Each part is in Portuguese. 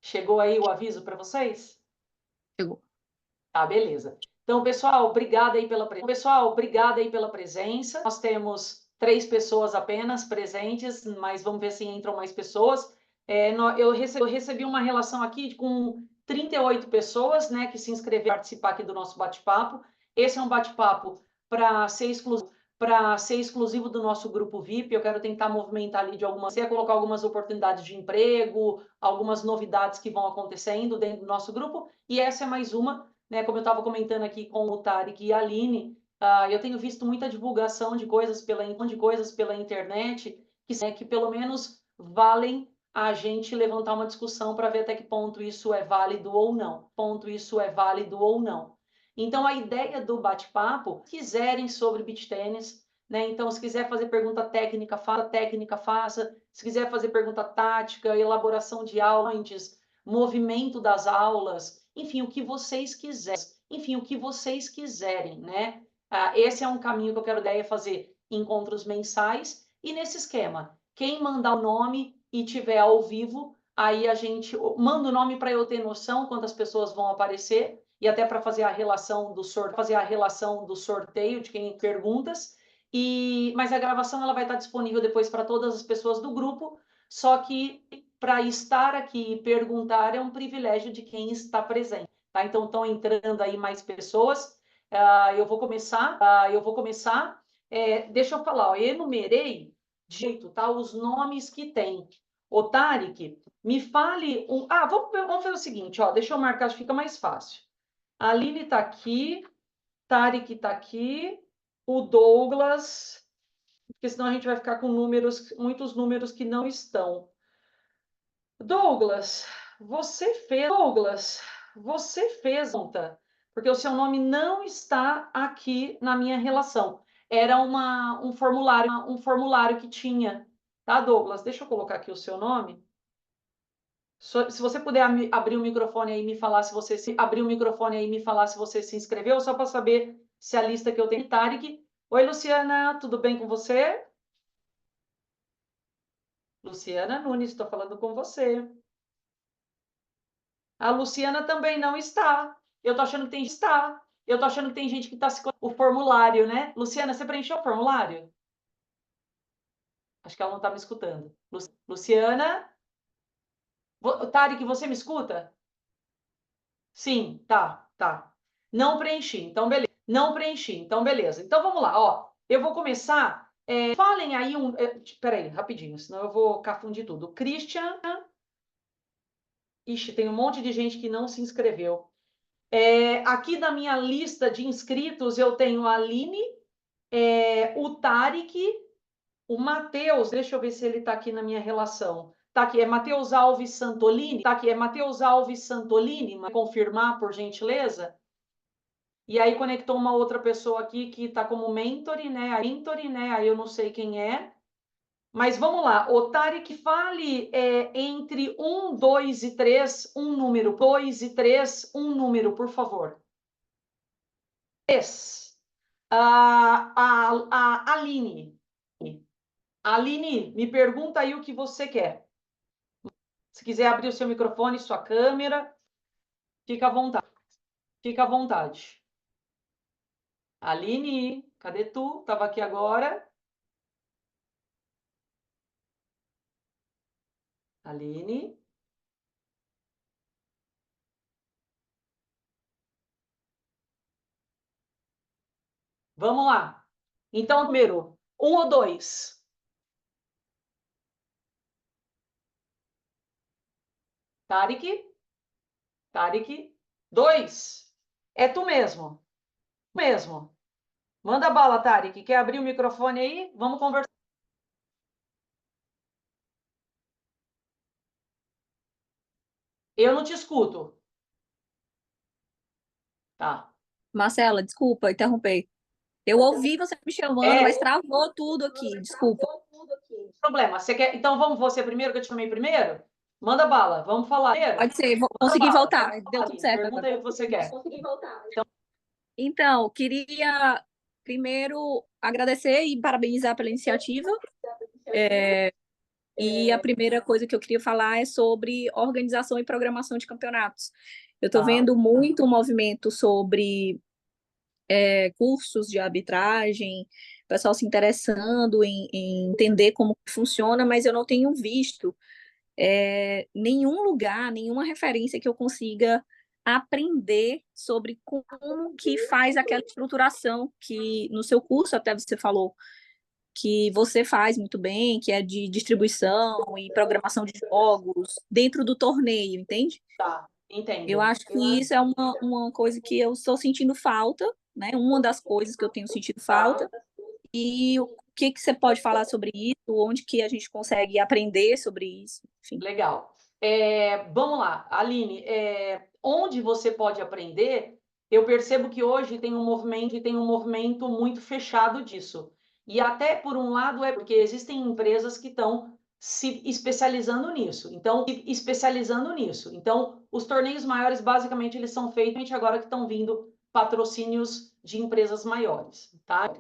Chegou aí o aviso para vocês? Chegou. Tá, beleza. Então, pessoal, obrigada aí pela presença. Nós temos 3 pessoas apenas presentes, mas vamos ver se entram mais pessoas. Eu recebi uma relação aqui com 38 pessoas, né, que se inscreveram para participar aqui do nosso bate-papo. Esse é um bate-papo para ser exclusivo do nosso grupo VIP. Eu quero tentar movimentar ali colocar algumas oportunidades de emprego, algumas novidades que vão acontecendo dentro do nosso grupo. E essa é mais uma, né? Como eu estava comentando aqui com o Tarek e a Aline, eu tenho visto muita divulgação de coisas pela internet que pelo menos valem a gente levantar uma discussão para ver até que ponto isso é válido ou não. Então, a ideia do bate-papo, se quiserem sobre beach tênis, né? Então, se quiser fazer pergunta técnica, faça. Se quiser fazer pergunta tática, elaboração de aula antes, movimento das aulas, enfim, o que vocês quiserem, né? Esse é um caminho que eu quero fazer encontros mensais e nesse esquema, quem mandar o nome e tiver ao vivo, aí a gente manda o nome para eu ter noção quantas pessoas vão aparecer e até para fazer a relação do sorteio de quem perguntas. Mas a gravação ela vai estar disponível depois para todas as pessoas do grupo, só que para estar aqui e perguntar é um privilégio de quem está presente. Tá? Então, estão entrando aí mais pessoas. Eu vou começar. Deixa eu falar, ó, eu enumerei de jeito, tá? Os nomes que tem. O Tarek, me fale um. Vamos fazer o seguinte, ó. Deixa eu marcar, acho que fica mais fácil. A Aline está aqui, Tarek está aqui, o Douglas, porque senão a gente vai ficar com muitos números que não estão. Douglas, você fez conta, porque o seu nome não está aqui na minha relação. Era um formulário que tinha, tá, Douglas? Deixa eu colocar aqui o seu nome. Se você puder abrir o microfone aí e me falar se você se inscreveu, só para saber se a lista que eu tenho. Tarek. Oi, Luciana, tudo bem com você? Luciana Nunes, estou falando com você. A Luciana também não está. Eu estou achando que tem gente que está se o formulário, né? Luciana, você preencheu o formulário? Acho que ela não está me escutando. Luciana? Tarek, você me escuta? Sim, tá. Não preenchi, então beleza. Então vamos lá, ó. Eu vou começar. Falem aí um. Peraí, rapidinho, senão eu vou confundir tudo. Christian. Ixi, tem um monte de gente que não se inscreveu. Aqui na minha lista de inscritos eu tenho a Aline, o Tarek, o Matheus. Deixa eu ver se ele está aqui na minha relação. Tá aqui, é Matheus Alves Santolini. Confirmar, por gentileza. E aí conectou uma outra pessoa aqui que está como mentore, né? Aí eu não sei quem é. Mas vamos lá. O Tarek, fale entre 1, 2 e 3, um número. 2 e 3, um número, por favor. 3. A Aline. Aline, me pergunta aí o que você quer. Se quiser abrir o seu microfone, sua câmera, fica à vontade. Aline, cadê tu? Estava aqui agora. Aline. Vamos lá. Então, primeiro, 1 ou 2? Tarek? 2. É tu mesmo. Manda bala, Tarek. Quer abrir o microfone aí? Vamos conversar. Eu não te escuto. Tá. Marcela, desculpa interromper. Eu ouvi você me chamando, mas travou tudo aqui. Desculpa. Problema. Você quer? Então vamos você primeiro, que eu te chamei primeiro? Manda bala. Vamos falar. Pode ser, vou conseguir voltar. Deu tudo certo Pergunta agora. aí o que você quer. Então, queria primeiro agradecer e parabenizar pela iniciativa. E a primeira coisa que eu queria falar é sobre organização e programação de campeonatos. Eu estou Tá. vendo muito movimento sobre cursos de arbitragem, o pessoal se interessando em entender como funciona, mas eu não tenho visto nenhum lugar, nenhuma referência que eu consiga aprender sobre como que faz aquela estruturação que no seu curso até você falou que você faz muito bem, que é de distribuição e programação de jogos dentro do torneio, entende? Tá, Eu entendo. acho que isso é uma coisa que eu estou sentindo falta, né? Uma das coisas que eu tenho sentido falta. E o que você pode falar sobre isso? Onde que a gente consegue aprender sobre isso? Enfim. Legal. Vamos lá, Aline, onde você pode aprender, eu percebo que hoje tem um movimento muito fechado disso. E até por um lado é porque existem empresas que estão se especializando nisso. Então, os torneios maiores, basicamente, eles são feitos agora que estão vindo patrocínios de empresas maiores, tá?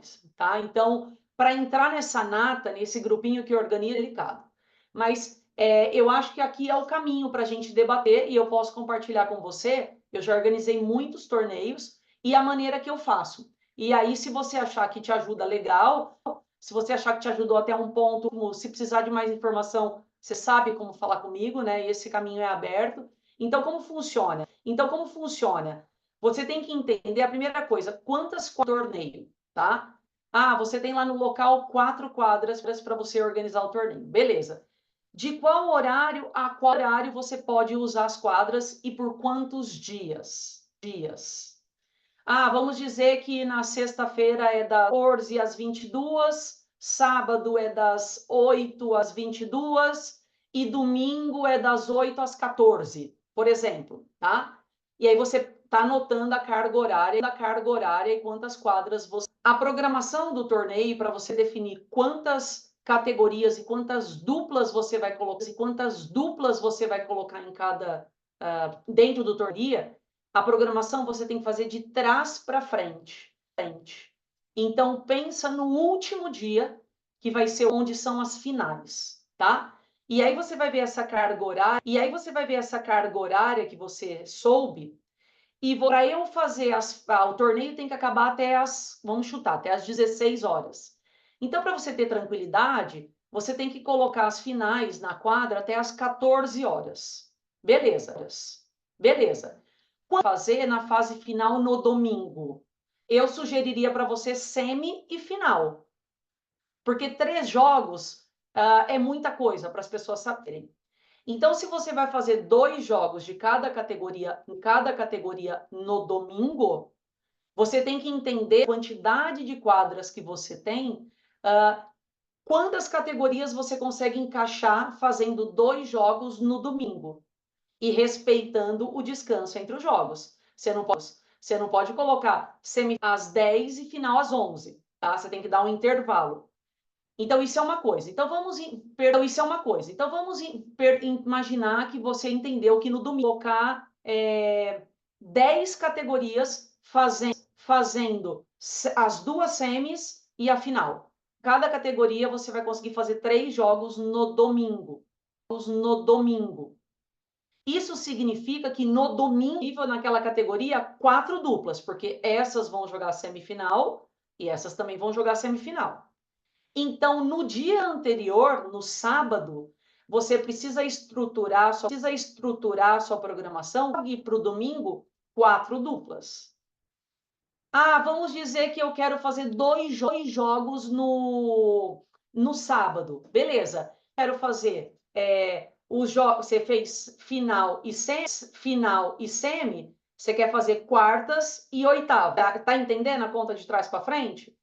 Então, para entrar nessa nata, nesse grupinho que organiza, é delicado. Mas eu acho que aqui é o caminho para a gente debater e eu posso compartilhar com você. Eu já organizei muitos torneios e a maneira que eu faço. E aí, se você achar que te ajuda, legal. Se você achar que te ajudou até um ponto, se precisar de mais informação, você sabe como falar comigo, né? Esse caminho é aberto. Então, como funciona? Você tem que entender a primeira coisa, quantas torneio, tá? Ah, você tem lá no local 4 quadras para você organizar o torneio. Beleza. De qual horário a qual horário você pode usar as quadras e por quantos dias? Ah, vamos dizer que na sexta-feira é das 14 às 22, sábado é das 8 às 22 e domingo é das 8 às 14, por exemplo, tá? E aí você está anotando a carga horária e quantas quadras você... A programação do torneio, para você definir quantas categorias e quantas duplas você vai colocar em cada... dentro do torneio, a programação você tem que fazer de trás para frente. Então, pensa no último dia, que vai ser onde são as finais, tá? E aí você vai ver essa carga horária, que você soube, e para eu fazer o torneio tem que acabar vamos chutar, até as 16 horas. Então, para você ter tranquilidade, você tem que colocar as finais na quadra até as 14 horas. Beleza. Quando fazer na fase final no domingo, eu sugeriria para você semi e final. Porque 3 jogos é muita coisa para as pessoas saberem. Então, se você vai fazer 2 jogos de cada categoria, em cada categoria no domingo, você tem que entender a quantidade de quadras que você tem, quantas categorias você consegue encaixar fazendo 2 jogos no domingo e respeitando o descanso entre os jogos. Você não pode colocar semifinal às 10 e final às 11, tá? Você tem que dar um intervalo. Então, isso é uma coisa. Então, vamos imaginar que você entendeu que no domingo colocar 10 categorias fazendo as 2 semis e a final. Cada categoria você vai conseguir fazer 3 jogos no domingo. Isso significa que no domingo, naquela categoria, 4 duplas, porque essas vão jogar semifinal e essas também vão jogar semifinal. Então, no dia anterior, no sábado, você precisa estruturar a sua programação e para o domingo, 4 duplas. Ah, vamos dizer que eu quero fazer 2 jogos no sábado. Beleza. Quero fazer os jogos. Você fez final e semi. Você quer fazer quartas e oitava. Tá entendendo a conta de trás para frente?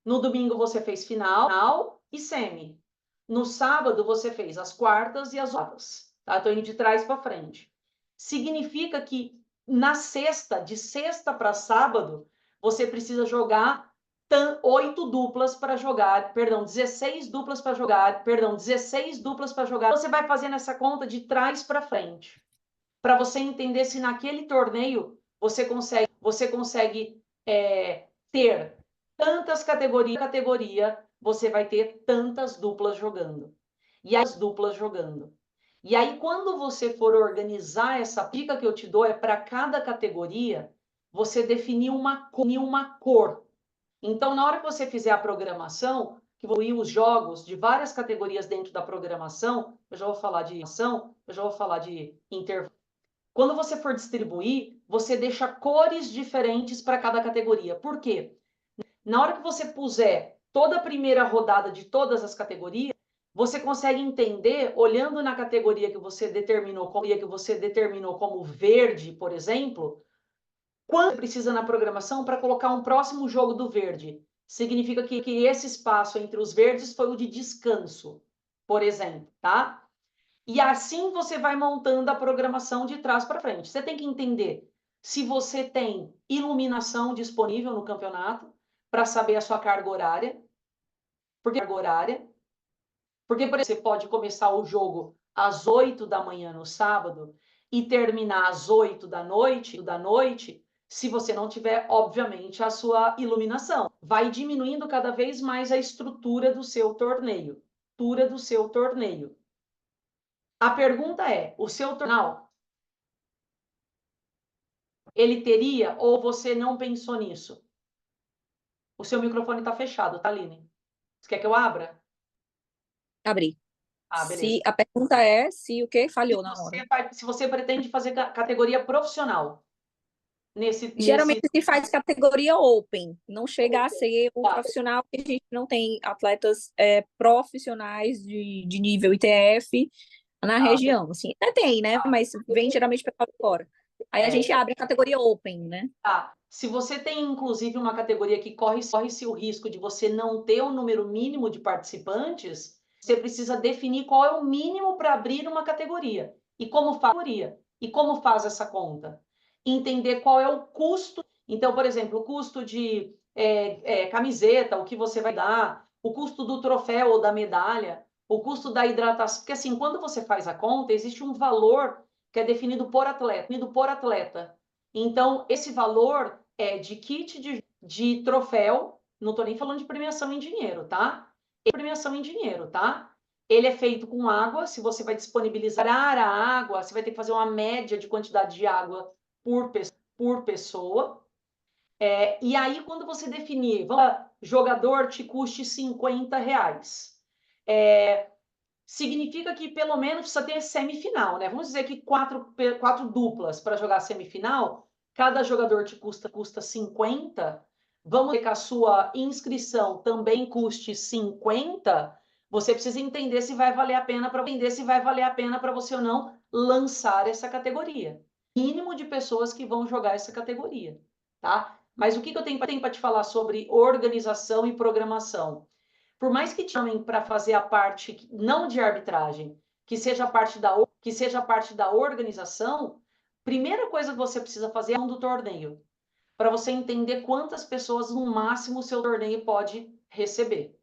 No domingo você fez final e semi. No sábado você fez as quartas e as oitavas. Tá? Tô indo de trás para frente. Significa que na sexta, de sexta para sábado, você precisa jogar 8 duplas para jogar, 16 duplas para jogar, 16 duplas para jogar. Você vai fazendo essa conta de trás para frente, para você entender se naquele torneio você consegue ter tantas categorias, você vai ter tantas duplas jogando. e as duplas jogando. E aí, quando você for organizar essa dica que eu te dou, é para cada categoria, você definir uma cor. Então, na hora que você fizer a programação, que vou ir os jogos de várias categorias dentro da programação, eu já vou falar de ação, eu já vou falar de intervalo. Quando você for distribuir, você deixa cores diferentes para cada categoria. Por quê? Na hora que você puser toda a primeira rodada de todas as categorias, você consegue entender, olhando na categoria que você determinou como verde, por exemplo, quanto precisa na programação para colocar um próximo jogo do verde. Significa que esse espaço entre os verdes foi o de descanso, por exemplo, tá? E assim você vai montando a programação de trás para frente. Você tem que entender se você tem iluminação disponível no campeonato para saber a sua carga horária. Porque por exemplo, você pode começar o jogo às 8 da manhã no sábado e terminar às 8 da noite, se você não tiver, obviamente, a sua iluminação. Vai diminuindo cada vez mais a estrutura do seu torneio. A pergunta é, o seu torneio, ele teria ou você não pensou nisso? O seu microfone está fechado, tá, Aline? Você quer que eu abra? Abri. Ah, Se beleza. a pergunta é se o que falhou na hora. Se você pretende fazer categoria profissional Geralmente se faz categoria open, não chega a ser o Tá. profissional, porque a gente não tem atletas profissionais de nível ITF na região. Assim, até tem, né? Mas vem geralmente para fora. Aí a gente abre a categoria open, né? Tá. Se você tem, inclusive, uma categoria que corre-se o risco de você não ter o número mínimo de participantes, você precisa definir qual é o mínimo para abrir uma categoria. E como faz essa conta? Entender qual é o custo. Então, por exemplo, o custo de camiseta, o que você vai dar, o custo do troféu ou da medalha, o custo da hidratação. Porque assim, quando você faz a conta, existe um valor que é definido por atleta. Então, esse valor é de kit de troféu, não estou nem falando de premiação em dinheiro, tá? Premiação em dinheiro, tá? Ele é feito com água, se você vai disponibilizar a água, você vai ter que fazer uma média de quantidade de água por pessoa. E aí, quando você definir, jogador te custe R$50, significa que pelo menos precisa ter semifinal, né? Vamos dizer que quatro duplas para jogar semifinal, cada jogador te custa 50. Vamos dizer que a sua inscrição também custe 50. Você precisa entender se vai valer a pena para você ou não lançar essa categoria. Mínimo de pessoas que vão jogar essa categoria, tá? Mas o que eu tenho para te falar sobre organização e programação? Por mais que te chamem para fazer a parte não de arbitragem, que seja parte da organização, primeira coisa que você precisa fazer é do torneio, para você entender quantas pessoas no máximo o seu torneio pode receber.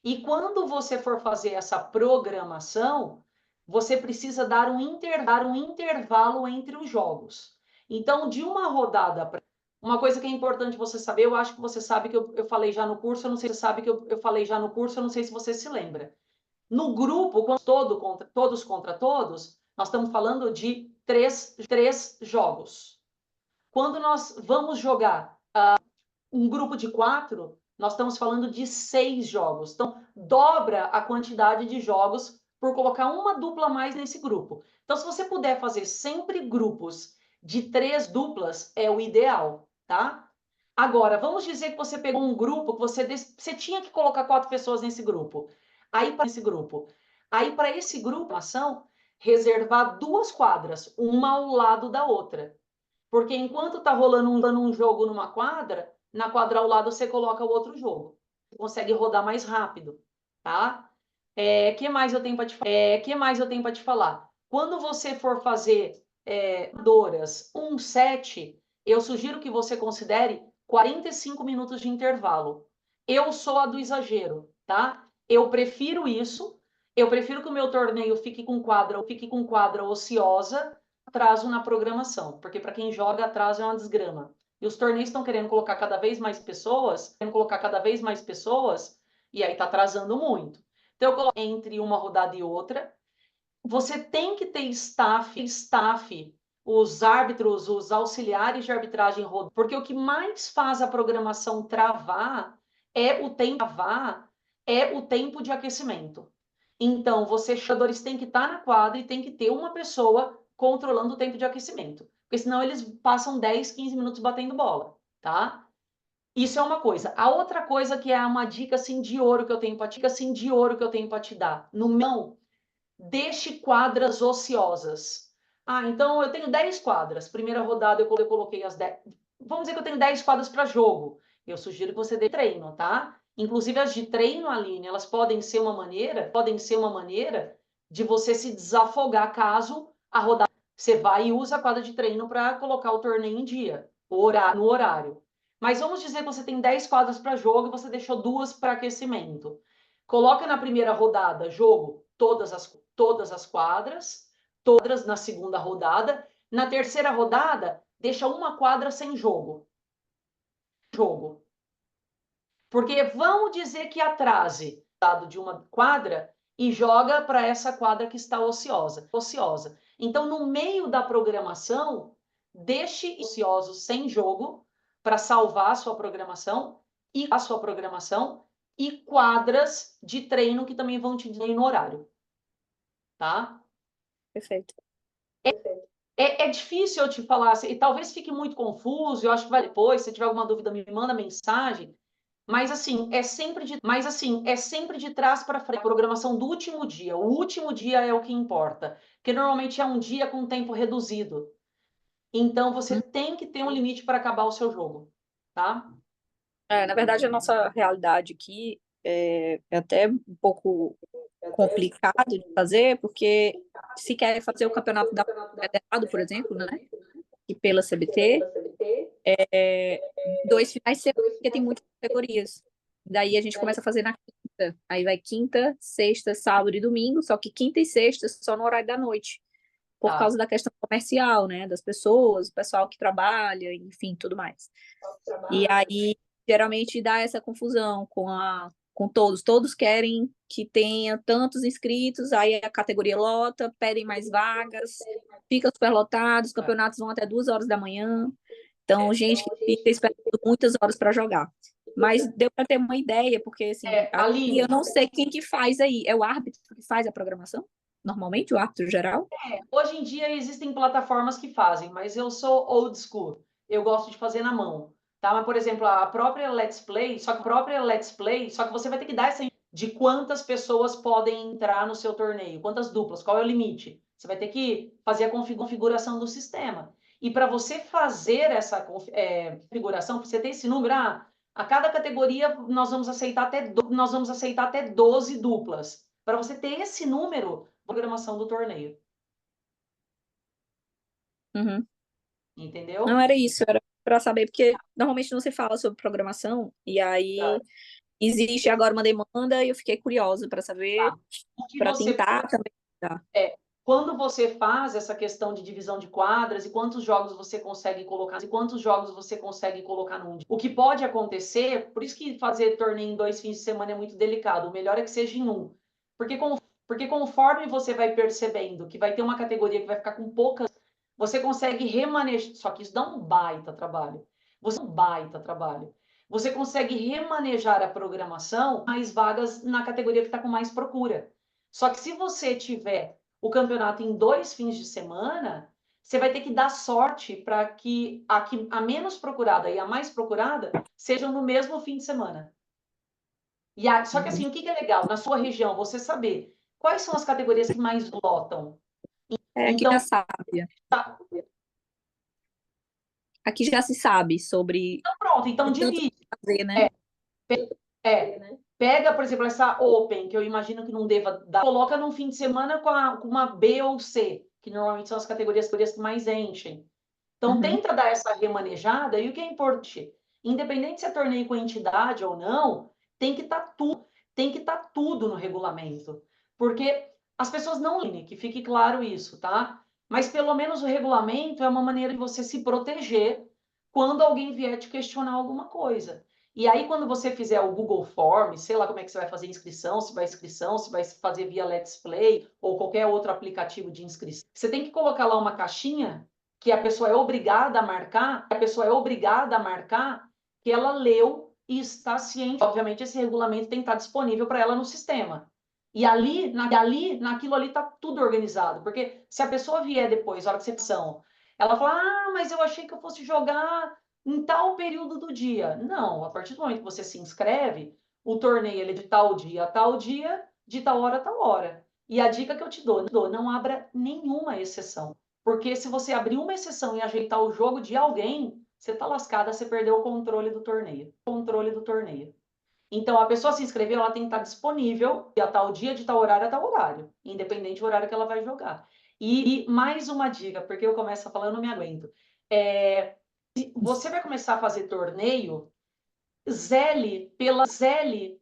E quando você for fazer essa programação, você precisa dar um intervalo entre os jogos. Então, de uma rodada, uma coisa que é importante você saber, eu acho que você sabe que eu falei já no curso, eu não sei se você sabe que eu falei já no curso, eu não sei se você se lembra. No grupo, todos contra todos, nós estamos falando de três jogos. Quando nós vamos jogar um grupo de 4, nós estamos falando de 6 jogos. Então, dobra a quantidade de jogos por colocar uma dupla a mais nesse grupo. Então, se você puder fazer sempre grupos de 3 duplas, é o ideal, tá? Agora, vamos dizer que você pegou um grupo que você tinha que colocar 4 pessoas nesse grupo. Aí, para esse grupo, ação, reservar 2 quadras, uma ao lado da outra. Porque enquanto está rolando um jogo numa quadra, na quadra ao lado você coloca o outro jogo. Você consegue rodar mais rápido, tá? Que mais eu tenho para te falar? Quando você for fazer Doras 1-7, eu sugiro que você considere 45 minutos de intervalo. Eu sou a do exagero, tá? Eu prefiro isso. Eu prefiro que o meu torneio fique com quadra ociosa, atraso na programação, porque para quem joga, atraso é uma desgrama. E os torneios estão querendo colocar cada vez mais pessoas, e aí está atrasando muito. Então, eu coloco entre uma rodada e outra. Você tem que ter staff, os árbitros, os auxiliares de arbitragem rodando, porque o que mais faz a programação travar é o tempo de aquecimento. Então, jogadores têm que estar na quadra e tem que ter uma pessoa controlando o tempo de aquecimento, porque senão eles passam 10, 15 minutos batendo bola, tá? Isso é uma coisa. A outra coisa que é uma dica assim de ouro que eu tenho para te dar. No não, deixe quadras ociosas. Ah, então eu tenho 10 quadras. Primeira rodada eu coloquei as 10. Vamos dizer que eu tenho 10 quadras para jogo. Eu sugiro que você dê treino, tá? Inclusive as de treino, Aline, elas podem ser uma maneira de você se desafogar caso a rodada você vai e usa a quadra de treino para colocar o torneio em dia, no horário. Mas vamos dizer que você tem 10 quadras para jogo e você deixou 2 para aquecimento. Coloca na primeira rodada jogo todas as quadras na segunda rodada. Na terceira rodada, deixa uma quadra sem jogo. Porque vamos dizer que atrase dado de uma quadra e joga para essa quadra que está ociosa. Então, no meio da programação, deixe ociosos sem jogo para salvar a sua programação e quadras de treino que também vão te dar no horário, tá? Perfeito. É difícil eu te falar, assim, e talvez fique muito confuso, eu acho que vai depois, se tiver alguma dúvida, me manda mensagem, mas assim, é sempre de trás para frente, a programação do último dia, o último dia é o que importa, porque normalmente é um dia com tempo reduzido, então você tem que ter um limite para acabar o seu jogo, tá? Na verdade, a nossa realidade aqui é até um pouco complicado de fazer, porque se quer fazer o campeonato da federado, por exemplo, né, e pela CBT, é 2 finais de semana, porque tem muitas categorias. Daí a gente começa a fazer na quinta. Aí vai quinta, sexta, sábado e domingo, só que quinta e sexta só no horário da noite, por Tá. causa da questão comercial, né, das pessoas, o pessoal que trabalha, enfim, tudo mais. E aí, geralmente, dá essa confusão com todos. Todos querem que tenha tantos inscritos, aí a categoria lota, pedem mais vagas, fica superlotado, os campeonatos vão até 2 horas da manhã. Então, gente que fica esperando muitas horas para jogar. Mas deu para ter uma ideia, porque assim, aqui eu Aline, não sei quem que faz aí. É o árbitro que faz a programação? Normalmente, o árbitro geral? hoje em dia existem plataformas que fazem, mas eu sou old school. Eu gosto de fazer na mão, tá? Mas, por exemplo, a própria Let's Play, só que você vai ter que dar essa de quantas pessoas podem entrar no seu torneio, quantas duplas, qual é o limite. Você vai ter que fazer a configuração do sistema. E para você fazer essa configuração, para você ter esse número, a cada categoria nós vamos aceitar até 12 duplas. Para você ter esse número, programação do torneio. Uhum. Não Entendeu? era isso, era para saber, porque normalmente não se fala sobre programação, e Tá. aí existe agora uma demanda e eu fiquei curiosa para saber, O que para você tentar também ajudar. quando você faz essa questão de divisão de quadras e quantos jogos você consegue colocar num dia. O que pode acontecer, por isso que fazer torneio em 2 fins de semana é muito delicado. O melhor é que seja em um. Porque, porque conforme você vai percebendo que vai ter uma categoria que vai ficar com poucas, você consegue remanejar. Só que isso dá um baita trabalho. Você consegue remanejar a programação mais vagas na categoria que está com mais procura. Só que se você tiver o campeonato em 2 fins de semana, você vai ter que dar sorte para que a menos procurada e a mais procurada sejam no mesmo fim de semana. Só que assim, o que é legal na sua região, você saber quais são as categorias que mais lotam. Aqui Então, já sabe. tá, Aqui já se sabe sobre pronto, então tanto divide. fazer, né? Pega, por exemplo, essa Open, que eu imagino que não deva dar, coloca num fim de semana com uma B ou C, que normalmente são as categorias que mais enchem. Então, Uhum. tenta dar essa remanejada, e o que é importante, independente se é torneio com entidade ou não, tem que estar tudo no regulamento. Porque as pessoas não leem, que fique claro isso, tá? Mas pelo menos o regulamento é uma maneira de você se proteger quando alguém vier te questionar alguma coisa. E aí, quando você fizer o Google Forms, sei lá como é que você vai fazer inscrição, se vai fazer via Let's Play ou qualquer outro aplicativo de inscrição, você tem que colocar lá uma caixinha que a pessoa é obrigada a marcar, que ela leu e está ciente. Obviamente, esse regulamento tem que estar disponível para ela no sistema. E naquilo ali está tudo organizado. Porque se a pessoa vier depois, na hora que você são, ela fala, mas eu achei que eu fosse jogar em tal período do dia. Não, a partir do momento que você se inscreve, o torneio ele é de tal dia a tal dia, de tal hora a tal hora. E a dica que eu te dou, não abra nenhuma exceção. Porque se você abrir uma exceção e ajeitar o jogo de alguém, você está lascada, você perdeu o controle do torneio. Então, a pessoa se inscreveu, ela tem que estar disponível a tal dia, de tal horário, independente do horário que ela vai jogar. E mais uma dica, porque eu começo a falar, eu não me aguento. Você vai começar a fazer torneio, zele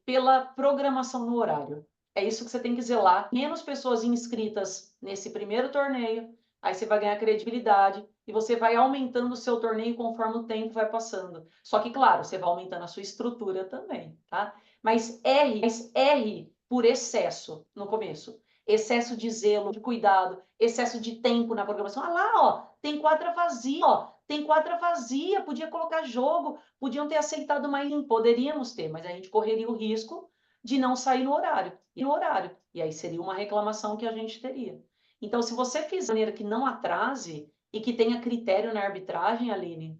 pela programação no horário. É isso que você tem que zelar. Menos pessoas inscritas nesse primeiro torneio, aí você vai ganhar credibilidade e você vai aumentando o seu torneio conforme o tempo vai passando. Só que, claro, você vai aumentando a sua estrutura também, tá? Mas erre por excesso no começo. Excesso de zelo, de cuidado, excesso de tempo na programação. Lá, ó, tem quadra vazia, podia colocar jogo, podiam ter aceitado mais, poderíamos ter, mas a gente correria o risco de não sair no horário. E aí seria uma reclamação que a gente teria. Então, se você fizer de maneira que não atrase e que tenha critério na arbitragem, Aline,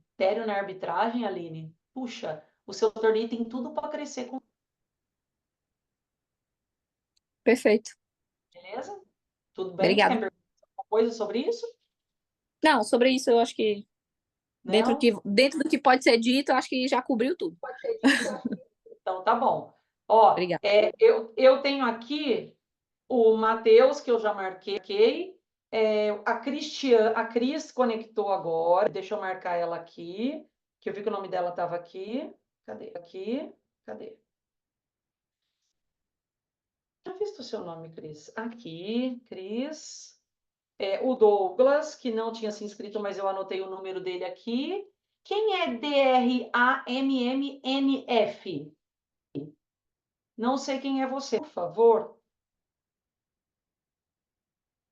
puxa, o seu torneio tem tudo para crescer com. Perfeito. Beleza? Tudo bem? Você quer Obrigada. perguntar alguma coisa sobre isso? Não, sobre isso eu acho que Não? dentro do que pode ser dito, eu acho que já cobriu tudo. Então, tá bom. Ó, Obrigada. eu tenho aqui o Matheus, que eu já marquei. A Cris conectou agora. Deixa eu marcar ela aqui, que eu vi que o nome dela estava aqui. Cadê? Aqui. Cadê? Já visto o seu nome, Cris? Aqui, Cris. O Douglas, que não tinha se inscrito, mas eu anotei o número dele aqui. Quem é DRAMMNF? Não sei quem é você, por favor.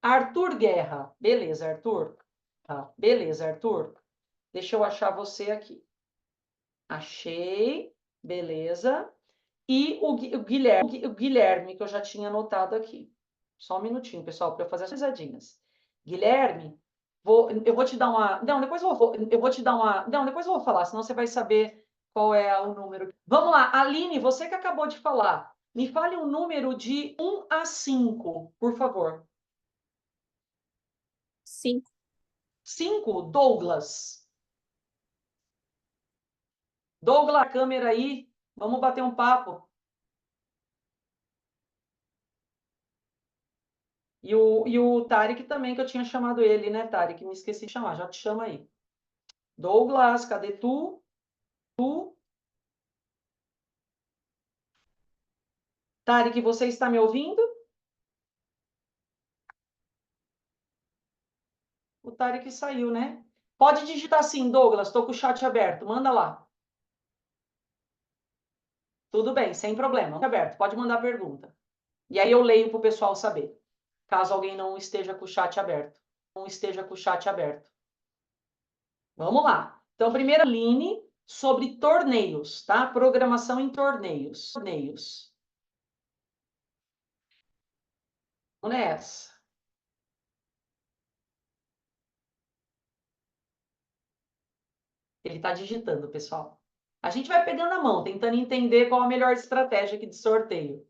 Arthur Guerra. Beleza, Arthur. Tá. Beleza, Arthur. Deixa eu achar você aqui. Achei. Beleza. E o Guilherme, que eu já tinha anotado aqui. Só um minutinho, pessoal, para eu fazer as risadinhas. Guilherme, eu vou te dar uma. Não, depois eu vou te dar uma. Não, depois eu vou falar, senão você vai saber qual é o número. Vamos lá, Aline, você que acabou de falar. Me fale um número de 1 a 5, por favor. 5. 5, Douglas. Douglas, a câmera aí. Vamos bater um papo. E o Tarek também, que eu tinha chamado ele, né, Tarek? Me esqueci de chamar, já te chama aí. Douglas, cadê tu? Tarek, você está me ouvindo? O Tarek saiu, né? Pode digitar sim, Douglas, estou com o chat aberto, manda lá. Tudo bem, sem problema, aberto, pode mandar pergunta. E aí eu leio para o pessoal saber, caso alguém não esteja com o chat aberto. Vamos lá. Então, primeira Aline sobre torneios, tá? Programação em torneios. Vamos nessa. Ele está digitando, pessoal. A gente vai pegando a mão, tentando entender qual a melhor estratégia aqui de sorteio.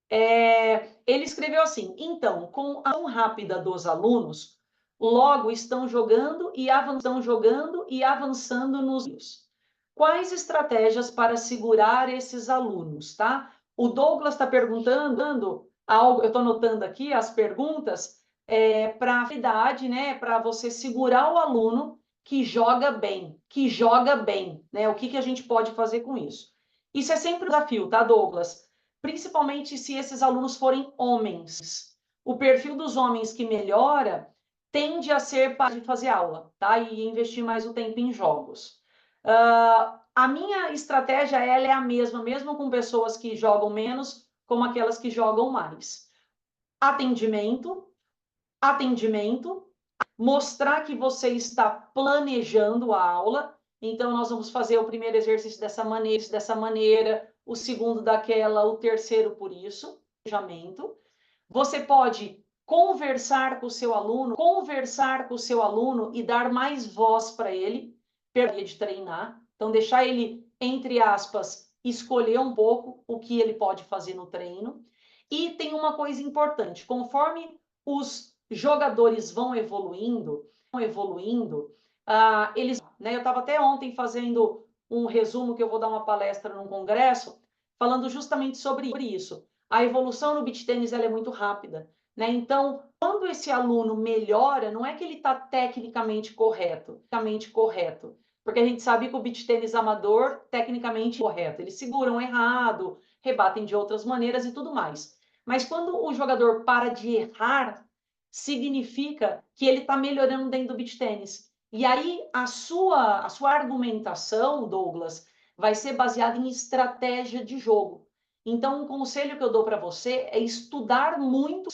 Ele escreveu assim: então, com a ação rápida dos alunos, logo estão jogando e avançando nos. Quais estratégias para segurar esses alunos, tá? O Douglas está perguntando algo, eu estou anotando aqui as perguntas para a idade, né? Para você segurar o aluno que joga bem, né? O que a gente pode fazer com isso? Isso é sempre um desafio, tá, Douglas? Principalmente se esses alunos forem homens. O perfil dos homens que melhora tende a ser para de fazer aula, tá? E investir mais o tempo em jogos. A minha estratégia ela é a mesma, mesmo com pessoas que jogam menos, como aquelas que jogam mais. Atendimento, atendimento, mostrar que você está planejando a aula. Então, nós vamos fazer o primeiro exercício dessa maneira, o segundo daquela, o terceiro por isso, planejamento. Você pode conversar com o seu aluno e dar mais voz para ele, de treinar. Então, deixar ele, entre aspas, escolher um pouco o que ele pode fazer no treino. E tem uma coisa importante, conforme os jogadores vão evoluindo, eles, né, eu estava até ontem fazendo um resumo que eu vou dar uma palestra num congresso, falando justamente sobre isso. A evolução no beach tênis ela é muito rápida, né? Então, quando esse aluno melhora, não é que ele está tecnicamente correto, porque a gente sabe que o beach tênis amador tecnicamente correto, eles seguram errado, rebatem de outras maneiras e tudo mais. Mas quando o jogador para de errar, significa que ele está melhorando dentro do beach tênis. E aí a sua argumentação, Douglas, vai ser baseada em estratégia de jogo. Então, um conselho que eu dou para você é estudar muito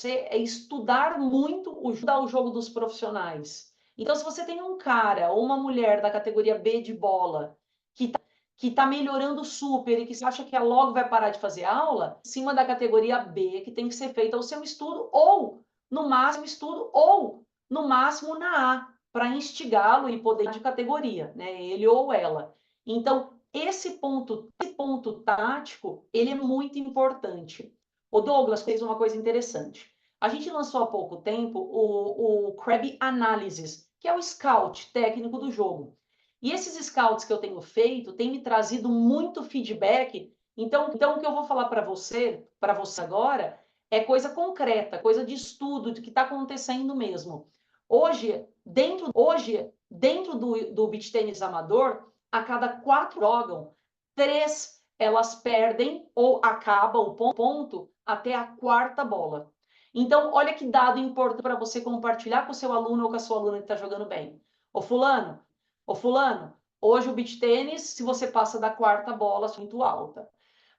o jogo dos profissionais. Então, se você tem um cara ou uma mulher da categoria B de bola que está melhorando super e que você acha que logo vai parar de fazer aula, em cima da categoria B, que tem que ser feita o seu estudo, ou no máximo na A, para instigá-lo e poder de categoria, né? Ele ou ela. Então, esse ponto tático, ele é muito importante. O Douglas fez uma coisa interessante. A gente lançou há pouco tempo o Crab Analysis, que é o scout técnico do jogo. E esses scouts que eu tenho feito têm me trazido muito feedback. Então o que eu vou falar para você agora é coisa concreta, coisa de estudo, de que está acontecendo mesmo. Hoje, dentro do beach tênis amador, a cada 4 jogam, 3 elas perdem ou acaba o ponto até a 4ª bola. Então, olha que dado importante para você compartilhar com o seu aluno ou com a sua aluna que está jogando bem. Ô fulano, hoje o beach tênis, se você passa da 4ª bola, é muito alta.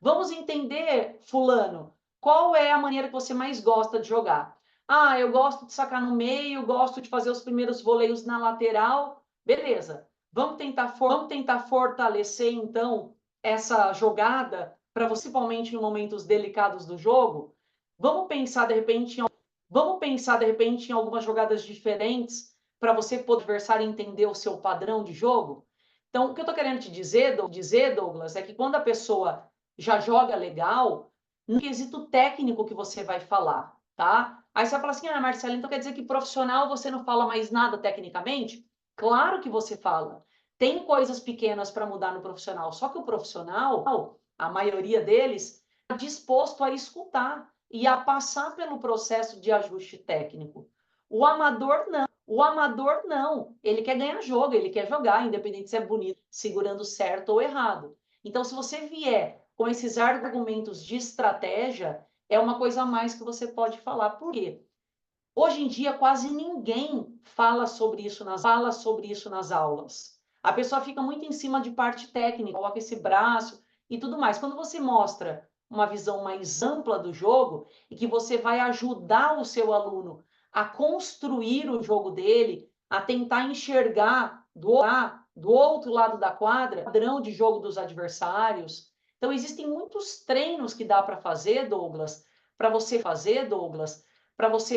Vamos entender, fulano, qual é a maneira que você mais gosta de jogar? Ah, eu gosto de sacar no meio, gosto de fazer os primeiros voleios na lateral. Beleza. Vamos tentar fortalecer, então, essa jogada, para você, principalmente em momentos delicados do jogo. Vamos pensar, de repente, em algumas jogadas diferentes para você poder o adversário entender o seu padrão de jogo. Então, o que eu estou querendo te dizer, Douglas, é que quando a pessoa já joga legal, no quesito técnico que você vai falar, tá? Aí você vai falar assim, Marcelo, então quer dizer que profissional você não fala mais nada tecnicamente? Claro que você fala. Tem coisas pequenas para mudar no profissional, só que o profissional, a maioria deles, está disposto a escutar e a passar pelo processo de ajuste técnico. O amador não. Ele quer ganhar jogo, ele quer jogar, independente se é bonito, segurando certo ou errado. Então, se você vier com esses argumentos de estratégia, é uma coisa a mais que você pode falar. Por quê? Hoje em dia, quase ninguém fala sobre isso nas aulas. A pessoa fica muito em cima de parte técnica, coloca esse braço e tudo mais. Quando você mostra uma visão mais ampla do jogo e que você vai ajudar o seu aluno a construir o jogo dele, a tentar enxergar do outro lado da quadra, o padrão de jogo dos adversários. Então, existem muitos treinos que dá para fazer, Douglas, para você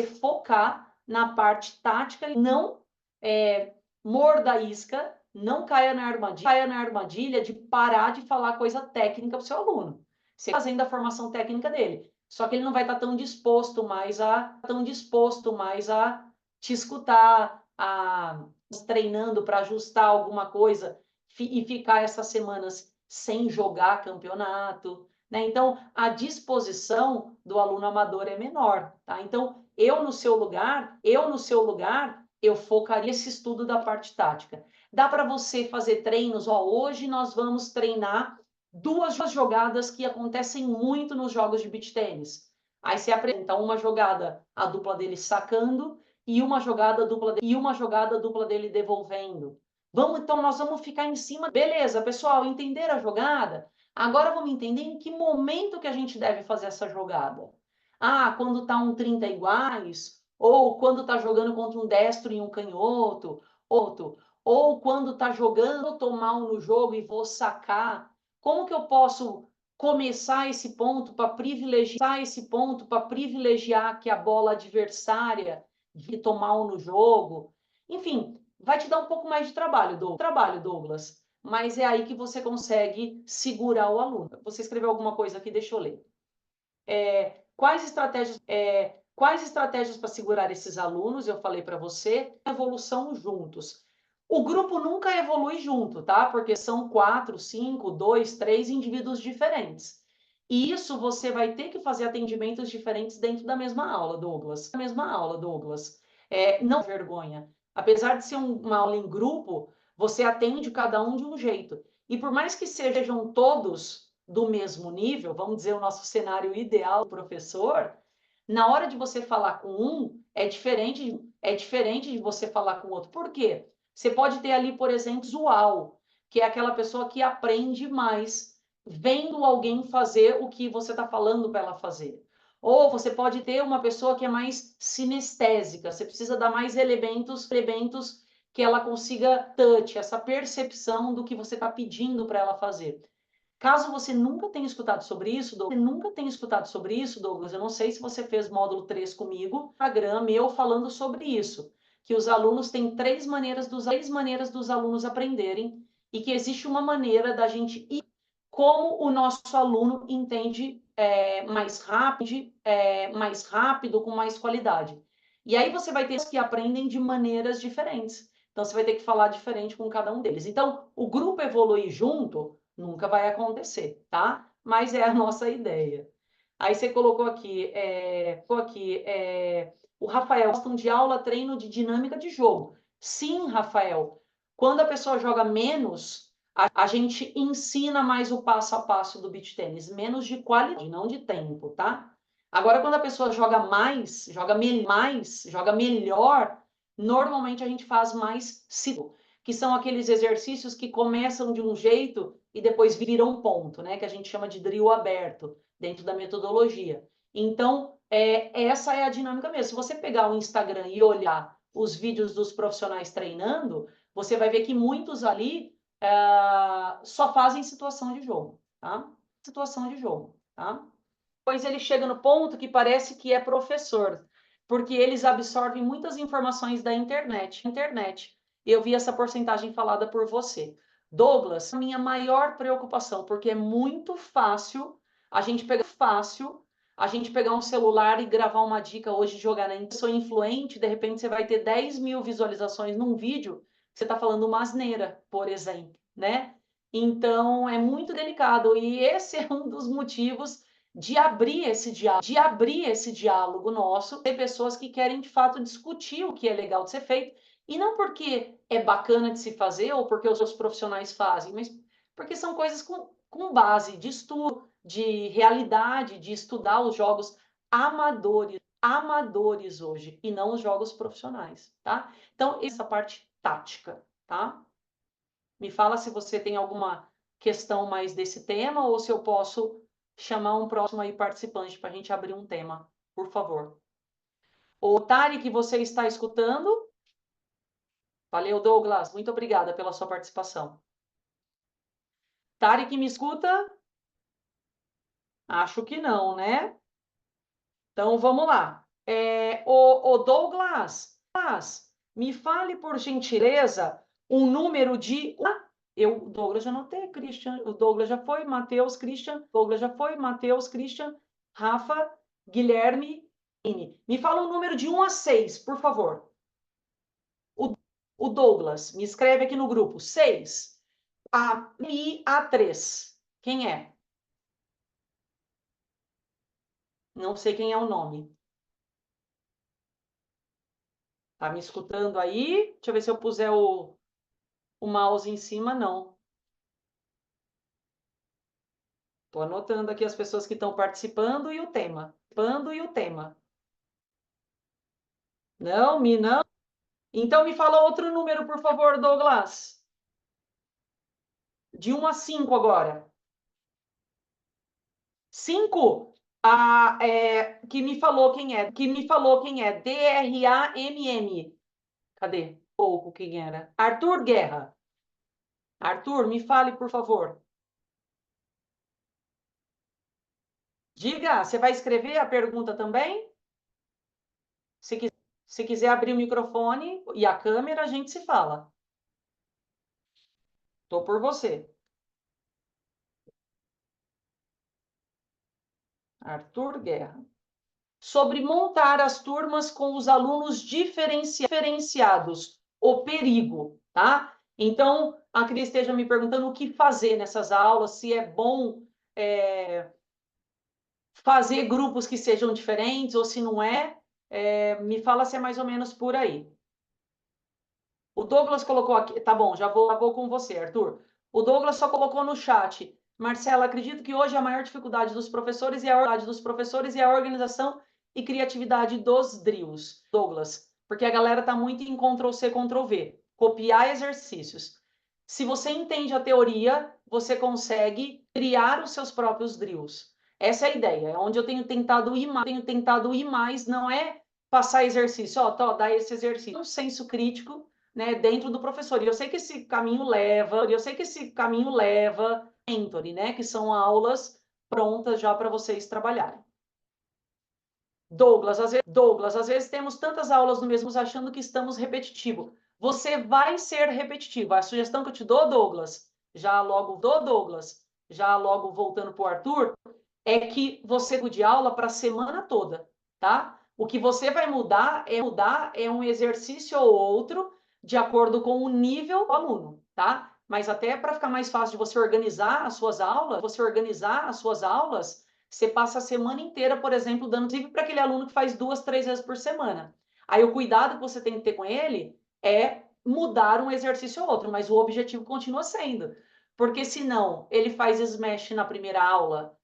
focar na parte tática e não morda a isca, não caia na armadilha de parar de falar coisa técnica para o seu aluno. Você está fazendo a formação técnica dele, só que ele não vai estar tão disposto mais a te escutar, treinando para ajustar alguma coisa e ficar essas semanas sem jogar campeonato, né? Então, a disposição do aluno amador é menor, tá? Então, eu no seu lugar, eu focaria esse estudo da parte tática. Dá para você fazer treinos, hoje nós vamos treinar 2 jogadas que acontecem muito nos jogos de beach tênis. Aí você apresenta uma jogada, a dupla dele sacando, e uma jogada dupla dele devolvendo. Então nós vamos ficar em cima. Beleza, pessoal, entenderam a jogada? Agora vamos entender em que momento que a gente deve fazer essa jogada. Ah, quando está um 30 iguais, ou quando está jogando contra um destro e um canhoto, ou quando está jogando, eu tô mal no jogo e vou sacar. Como que eu posso começar esse ponto para privilegiar que a bola adversária de tomar mal no jogo? Enfim, vai te dar um pouco mais de trabalho, Douglas, mas é aí que você consegue segurar o aluno. Você escreveu alguma coisa aqui? Deixa eu ler. Quais estratégias para segurar esses alunos? Eu falei para você, evolução juntos. O grupo nunca evolui junto, tá? Porque são 4, 5, 2, 3 indivíduos diferentes. E isso você vai ter que fazer atendimentos diferentes dentro da mesma aula, Douglas. Não vergonha. Apesar de ser uma aula em grupo, você atende cada um de um jeito. E por mais que sejam todos do mesmo nível, vamos dizer, o nosso cenário ideal do professor, na hora de você falar com um, é diferente de você falar com o outro. Por quê? Você pode ter ali, por exemplo, visual, que é aquela pessoa que aprende mais vendo alguém fazer o que você está falando para ela fazer. Ou você pode ter uma pessoa que é mais sinestésica, você precisa dar mais elementos que ela consiga touch, essa percepção do que você está pedindo para ela fazer. Caso você nunca tenha escutado sobre isso, Douglas, eu não sei se você fez módulo 3 comigo, Instagram meu falando sobre isso, que os alunos têm três maneiras dos alunos aprenderem e que existe uma maneira da gente ir como o nosso aluno entende mais rápido, com mais qualidade. E aí você vai ter que aprendem de maneiras diferentes. Então, você vai ter que falar diferente com cada um deles. Então, o grupo evoluir junto nunca vai acontecer, tá? Mas é a nossa ideia. Aí você colocou aqui, o Rafael, gostam de aula, treino de dinâmica de jogo. Sim, Rafael. Quando a pessoa joga menos, a gente ensina mais o passo a passo do beach tênis, menos de qualidade, não de tempo, tá? Agora, quando a pessoa joga melhor, normalmente a gente faz mais ciclo, que são aqueles exercícios que começam de um jeito e depois viram um ponto, né? Que a gente chama de drill aberto, dentro da metodologia. Então, essa é a dinâmica mesmo. Se você pegar o Instagram e olhar os vídeos dos profissionais treinando, você vai ver que muitos ali só fazem situação de jogo, tá? Depois ele chega no ponto que parece que é professor, porque eles absorvem muitas informações da internet. Eu vi essa porcentagem falada por você. Douglas, a minha maior preocupação, porque é muito fácil a gente pegar um celular e gravar uma dica hoje, jogar na internet. Sou influente, de repente você vai ter 10 mil visualizações num vídeo, você está falando uma asneira, por exemplo, né? Então, é muito delicado. E esse é um dos motivos de abrir esse diálogo nosso, ter pessoas que querem, de fato, discutir o que é legal de ser feito, e não porque é bacana de se fazer ou porque os seus profissionais fazem, mas porque são coisas com base de estudo, de realidade, de estudar os jogos amadores hoje, e não os jogos profissionais, tá? Então, essa parte tática, tá? Me fala se você tem alguma questão mais desse tema ou se eu posso chamar um próximo aí participante para a gente abrir um tema, por favor. O Tari, que você está escutando? Valeu, Douglas. Muito obrigada pela sua participação. Tari, que me escuta? Acho que não, né? Então, vamos lá. O Douglas, me fale, por gentileza, um número de... o Douglas já anotei, Christian. O Douglas já foi, Matheus, Christian. Rafa, Guilherme, Ine. Me fala um número de 1 a 6, por favor. O Douglas, me escreve aqui no grupo. 6. A3. Quem é? Não sei quem é o nome. Tá me escutando aí? Deixa eu ver se eu puser o mouse em cima, não. Estou anotando aqui as pessoas que estão participando e o tema. Não. Então me fala outro número, por favor, Douglas. De 1 a 5 agora. 5? Que me falou quem é. Que me falou quem é. DRAMM. Cadê? Pouco quem era. Arthur Guerra. Arthur, me fale, por favor. Diga, você vai escrever a pergunta também? Se quiser abrir o microfone e a câmera, a gente se fala. Tô por você. Arthur Guerra. Sobre montar as turmas com os alunos diferenciados, o perigo, tá? Então, a Cris esteja me perguntando o que fazer nessas aulas, se é bom fazer grupos que sejam diferentes ou se não é. Me fala se é mais ou menos por aí. O Douglas colocou aqui, tá bom, já vou com você, Arthur. O Douglas só colocou no chat. Marcela, acredito que hoje a maior dificuldade dos professores é a organização e criatividade dos drills. Douglas, porque a galera tá muito em Ctrl+C, Ctrl+V, copiar exercícios. Se você entende a teoria, você consegue criar os seus próprios drills. Essa é a ideia, é onde eu tenho tentado ir mais, não é passar exercício, dá esse exercício. Um senso crítico, né, dentro do professor. E eu sei que esse caminho leva mentoring, né, que são aulas prontas já para vocês trabalharem. Douglas, às vezes temos tantas aulas no mesmo achando que estamos repetitivo. Você vai ser repetitivo. A sugestão que eu te dou, Douglas, já logo voltando para o Arthur, é que você de aula para a semana toda, tá? O que você vai mudar é um exercício ou outro de acordo com o nível do aluno, tá? Mas até para ficar mais fácil de você organizar as suas aulas, você passa a semana inteira, por exemplo, dando livre para aquele aluno que faz 2, 3 vezes por semana. Aí o cuidado que você tem que ter com ele é mudar um exercício ou outro, mas o objetivo continua sendo. Porque senão ele faz smash na primeira aula,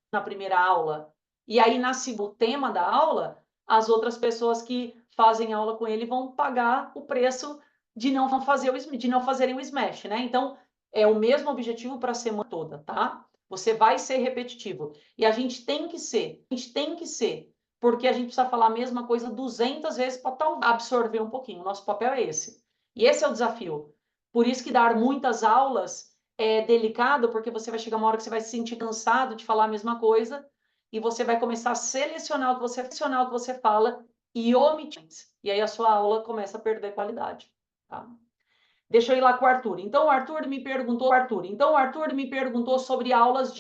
e aí na segunda tema da aula, as outras pessoas que fazem aula com ele vão pagar o preço de não fazerem o smash, né? Então, é o mesmo objetivo para a semana toda, tá? Você vai ser repetitivo. E a gente tem que ser, porque a gente precisa falar a mesma coisa 200 vezes para absorver um pouquinho. O nosso papel é esse. E esse é o desafio. Por isso que dar muitas aulas é delicado, porque você vai chegar uma hora que você vai se sentir cansado de falar a mesma coisa e você vai começar a selecionar o que você fala e omitir. E aí a sua aula começa a perder qualidade. Tá? Deixa eu ir lá com o Arthur. Então, o Arthur me perguntou sobre aulas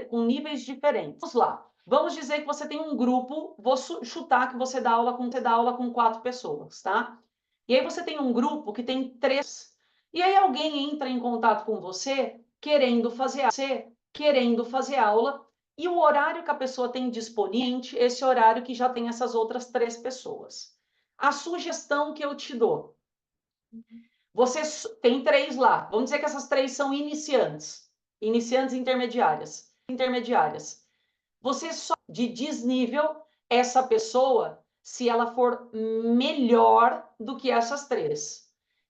com níveis diferentes. Vamos lá. Vamos dizer que você tem um grupo, vou chutar que você dá aula com 4 pessoas, tá? E aí você tem um grupo que tem 3. E aí alguém entra em contato com você querendo fazer aula, e o horário que a pessoa tem disponível, esse horário que já tem essas outras 3 pessoas. A sugestão que eu te dou: você tem 3 lá. Vamos dizer que essas 3 são iniciantes intermediárias. Você só de desnível essa pessoa se ela for melhor do que essas 3.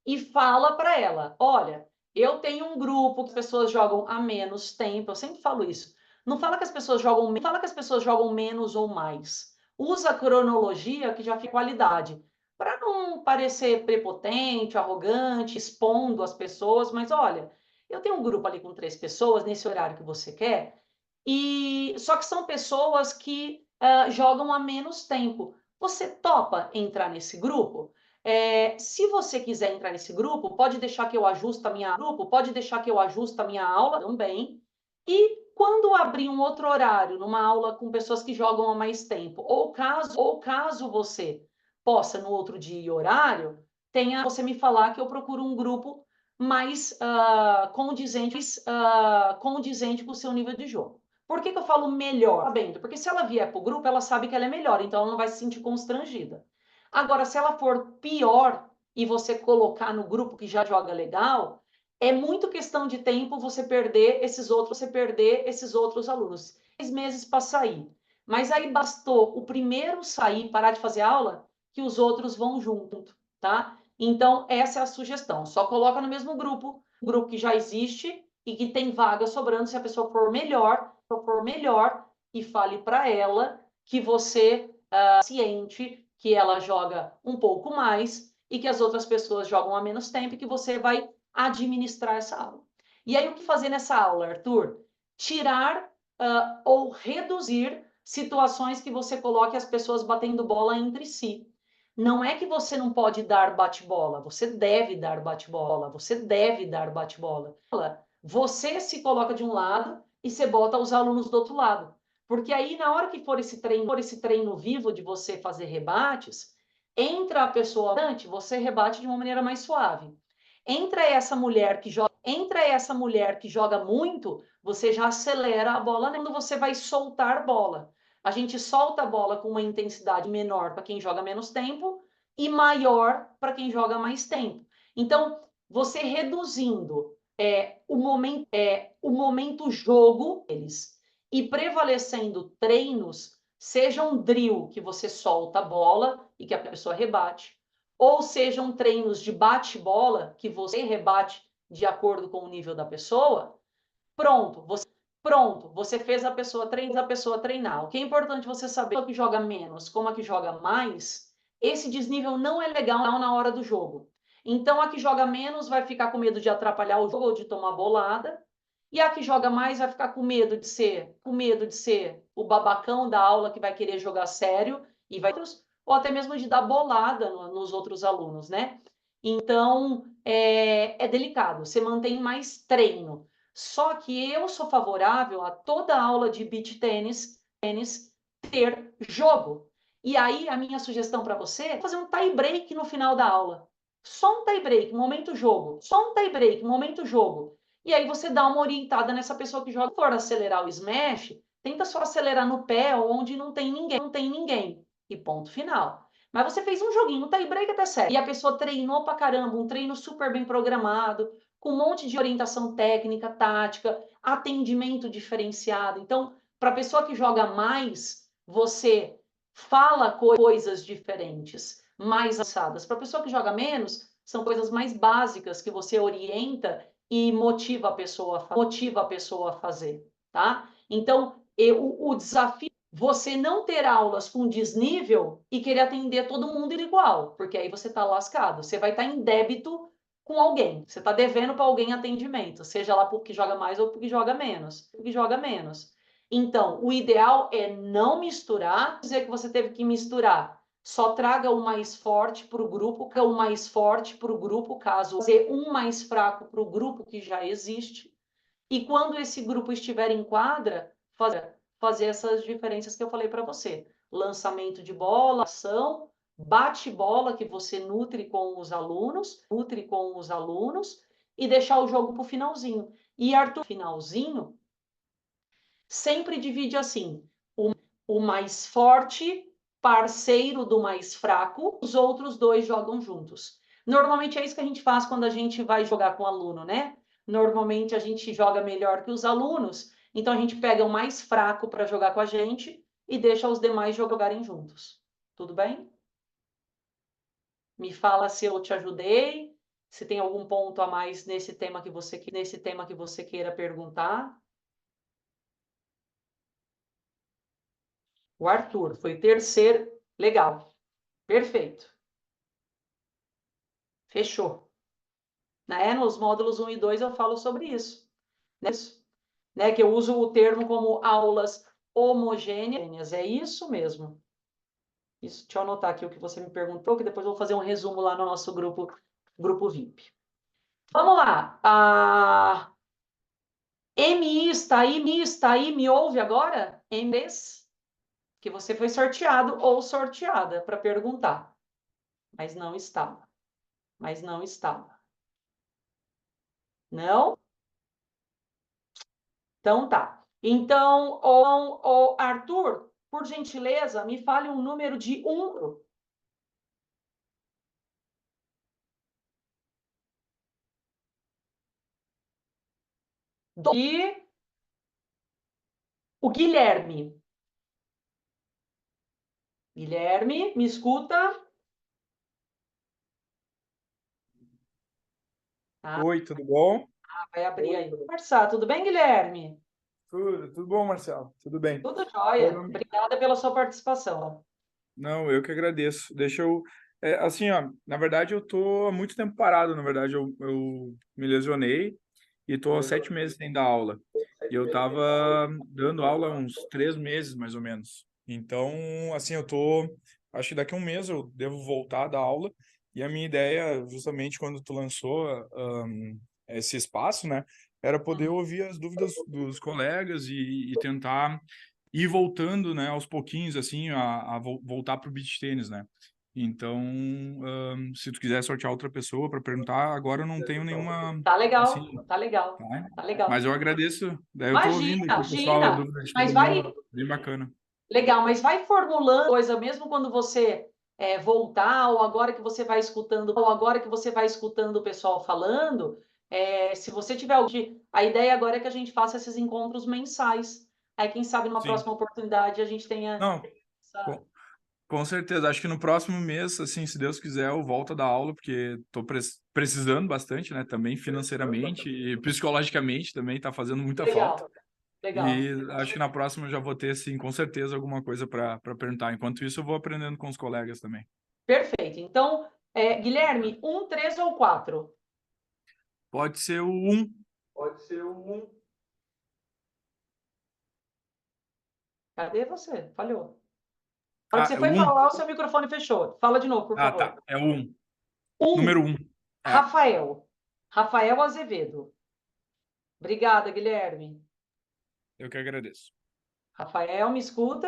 E fala para ela: olha, eu tenho um grupo que as pessoas jogam há menos tempo. Eu sempre falo isso. Não fala que as pessoas jogam menos ou mais. Usa a cronologia que já fica qualidade, para não parecer prepotente, arrogante, expondo as pessoas, mas olha, eu tenho um grupo ali com 3 pessoas nesse horário que você quer, e só que são pessoas que jogam há menos tempo. Você topa entrar nesse grupo? Se você quiser entrar nesse grupo, pode deixar que eu ajuste a minha aula também. E quando abrir um outro horário, numa aula com pessoas que jogam há mais tempo, ou caso você possa no outro dia e horário, você me falar que eu procuro um grupo mais condizente com o seu nível de jogo. Por que eu falo melhor? Sabendo, porque se ela vier para o grupo, ela sabe que ela é melhor, então ela não vai se sentir constrangida. Agora, se ela for pior e você colocar no grupo que já joga legal, é muito questão de tempo você perder esses outros alunos. 6 meses para sair. Mas aí bastou o primeiro sair, parar de fazer aula, que os outros vão junto, tá? Então, essa é a sugestão. Só coloca no mesmo grupo, que já existe, e que tem vaga sobrando se a pessoa for melhor e fale para ela que você ciente que ela joga um pouco mais e que as outras pessoas jogam há menos tempo e que você vai administrar essa aula. E aí, o que fazer nessa aula, Arthur? Tirar ou reduzir situações que você coloque as pessoas batendo bola entre si. Não é que você não pode dar bate-bola, você deve dar bate-bola, você deve dar bate-bola. Você se coloca de um lado e você bota os alunos do outro lado. Porque aí, na hora que for esse treino vivo de você fazer rebates, entra a pessoa, você rebate de uma maneira mais suave. Entra essa mulher que joga muito, você já acelera a bola quando você vai soltar bola. A gente solta a bola com uma intensidade menor para quem joga menos tempo e maior para quem joga mais tempo. Então, você reduzindo o momento jogo deles e prevalecendo treinos, seja um drill que você solta a bola e que a pessoa rebate, ou sejam treinos de bate-bola que você rebate de acordo com o nível da pessoa, pronto, você fez a pessoa treinar. O que é importante você saber, a que joga menos, como a que joga mais, esse desnível não é legal na hora do jogo. Então, a que joga menos vai ficar com medo de atrapalhar o jogo ou de tomar bolada, e a que joga mais vai ficar com medo de ser o babacão da aula que vai querer jogar sério e vai ou até mesmo de dar bolada nos outros alunos, né? Então, é delicado. Você mantém mais treino. Só que eu sou favorável a toda aula de beach tênis ter jogo. E aí, a minha sugestão para você é fazer um tie break no final da aula. Só um tie break, momento jogo. Só um tie break, momento jogo. E aí você dá uma orientada nessa pessoa que joga. Se for acelerar o smash, tenta só acelerar no pé onde não tem ninguém. E ponto final. Mas você fez um joguinho, um tie break até certo. E a pessoa treinou pra caramba, um treino super bem programado, com um monte de orientação técnica, tática, atendimento diferenciado. Então, para a pessoa que joga mais, você fala coisas diferentes, mais avançadas. Para a pessoa que joga menos, são coisas mais básicas que você orienta e motiva a pessoa a fazer, tá? Então, o desafio você não ter aulas com desnível e querer atender todo mundo igual, porque aí você está lascado. Você vai estar em débito com alguém. Você está devendo para alguém atendimento, seja lá porque joga mais ou porque joga menos. Então, o ideal é não misturar, dizer que você teve que misturar. Só traga o mais forte para o grupo, caso fazer um mais fraco para o grupo que já existe. E quando esse grupo estiver em quadra, fazer essas diferenças que eu falei para você. Lançamento de bola, ação, bate-bola que você nutre com os alunos, e deixar o jogo para o finalzinho. E Arthur, finalzinho, sempre divide assim: o mais forte, parceiro do mais fraco, os outros dois jogam juntos. Normalmente é isso que a gente faz quando a gente vai jogar com o aluno, né? Normalmente a gente joga melhor que os alunos, então a gente pega o mais fraco para jogar com a gente e deixa os demais jogarem juntos. Tudo bem? Me fala se eu te ajudei, se tem algum ponto a mais nesse tema que você queira perguntar. O Arthur foi terceiro. Legal. Perfeito. Fechou. Nos módulos 1 e 2 eu falo sobre isso. Né? Que eu uso o termo como aulas homogêneas. É isso mesmo. Isso, deixa eu anotar aqui o que você me perguntou, que depois eu vou fazer um resumo lá no nosso grupo VIP. Vamos lá. A MI está aí, me ouve agora? MIs, que você foi sorteado ou sorteada para perguntar. Mas não estava. Não? Então tá. Então, Arthur, por gentileza, me fale um número de 1. E o Guilherme. Guilherme, me escuta? Oi, tudo bom? Vai abrir aí. Conversar. Tudo bem, Guilherme? Tudo bom, Marcelo? Tudo bem? Tudo jóia. Obrigada pela sua participação. Não, eu que agradeço. Deixa eu. Assim, ó, na verdade, eu tô há muito tempo parado. Na verdade, eu me lesionei e tô há 7 meses sem dar aula. E eu tava dando aula há uns 3 meses, mais ou menos. Então, assim, eu tô. Acho que daqui a um mês eu devo voltar a dar aula. E a minha ideia, justamente quando tu lançou esse espaço, né, era poder ouvir as dúvidas dos colegas e tentar ir voltando, né, aos pouquinhos, assim, voltar para o beach tênis, né? Então, se tu quiser sortear outra pessoa para perguntar, agora eu não tenho nenhuma, Tá legal, assim, tá legal, tá? tá legal. Mas eu agradeço. Daí eu tô Imagina, ouvindo aqui o pessoal, a imagina. dúvida de Mas todo vai, mundo, bem bacana. legal, mas vai formulando coisa, mesmo quando você voltar, ou agora que você vai escutando, o pessoal falando, se você tiver a ideia agora é que a gente faça esses encontros mensais. Aí, quem sabe, numa Sim. próxima oportunidade, a gente tenha Não, com, com certeza. Acho que no próximo mês, assim, se Deus quiser, eu volto a dar aula, porque tô precisando bastante, né, também financeiramente e psicologicamente também tá fazendo muita falta. legal, legal. E acho que na próxima eu já vou ter, sim, com certeza, alguma coisa para perguntar. Enquanto isso, eu vou aprendendo com os colegas também. Perfeito. Então, Guilherme, 1, 3 ou 4? Pode ser o 1. Cadê você? Falhou. Na hora que Ah, você é o foi 1? falar, o seu microfone fechou. Fala de novo, por Ah, favor. tá. É o 1. Número 1, 1. É, Rafael. Rafael Azevedo. Obrigada, Guilherme. eu que agradeço. Rafael, me escuta?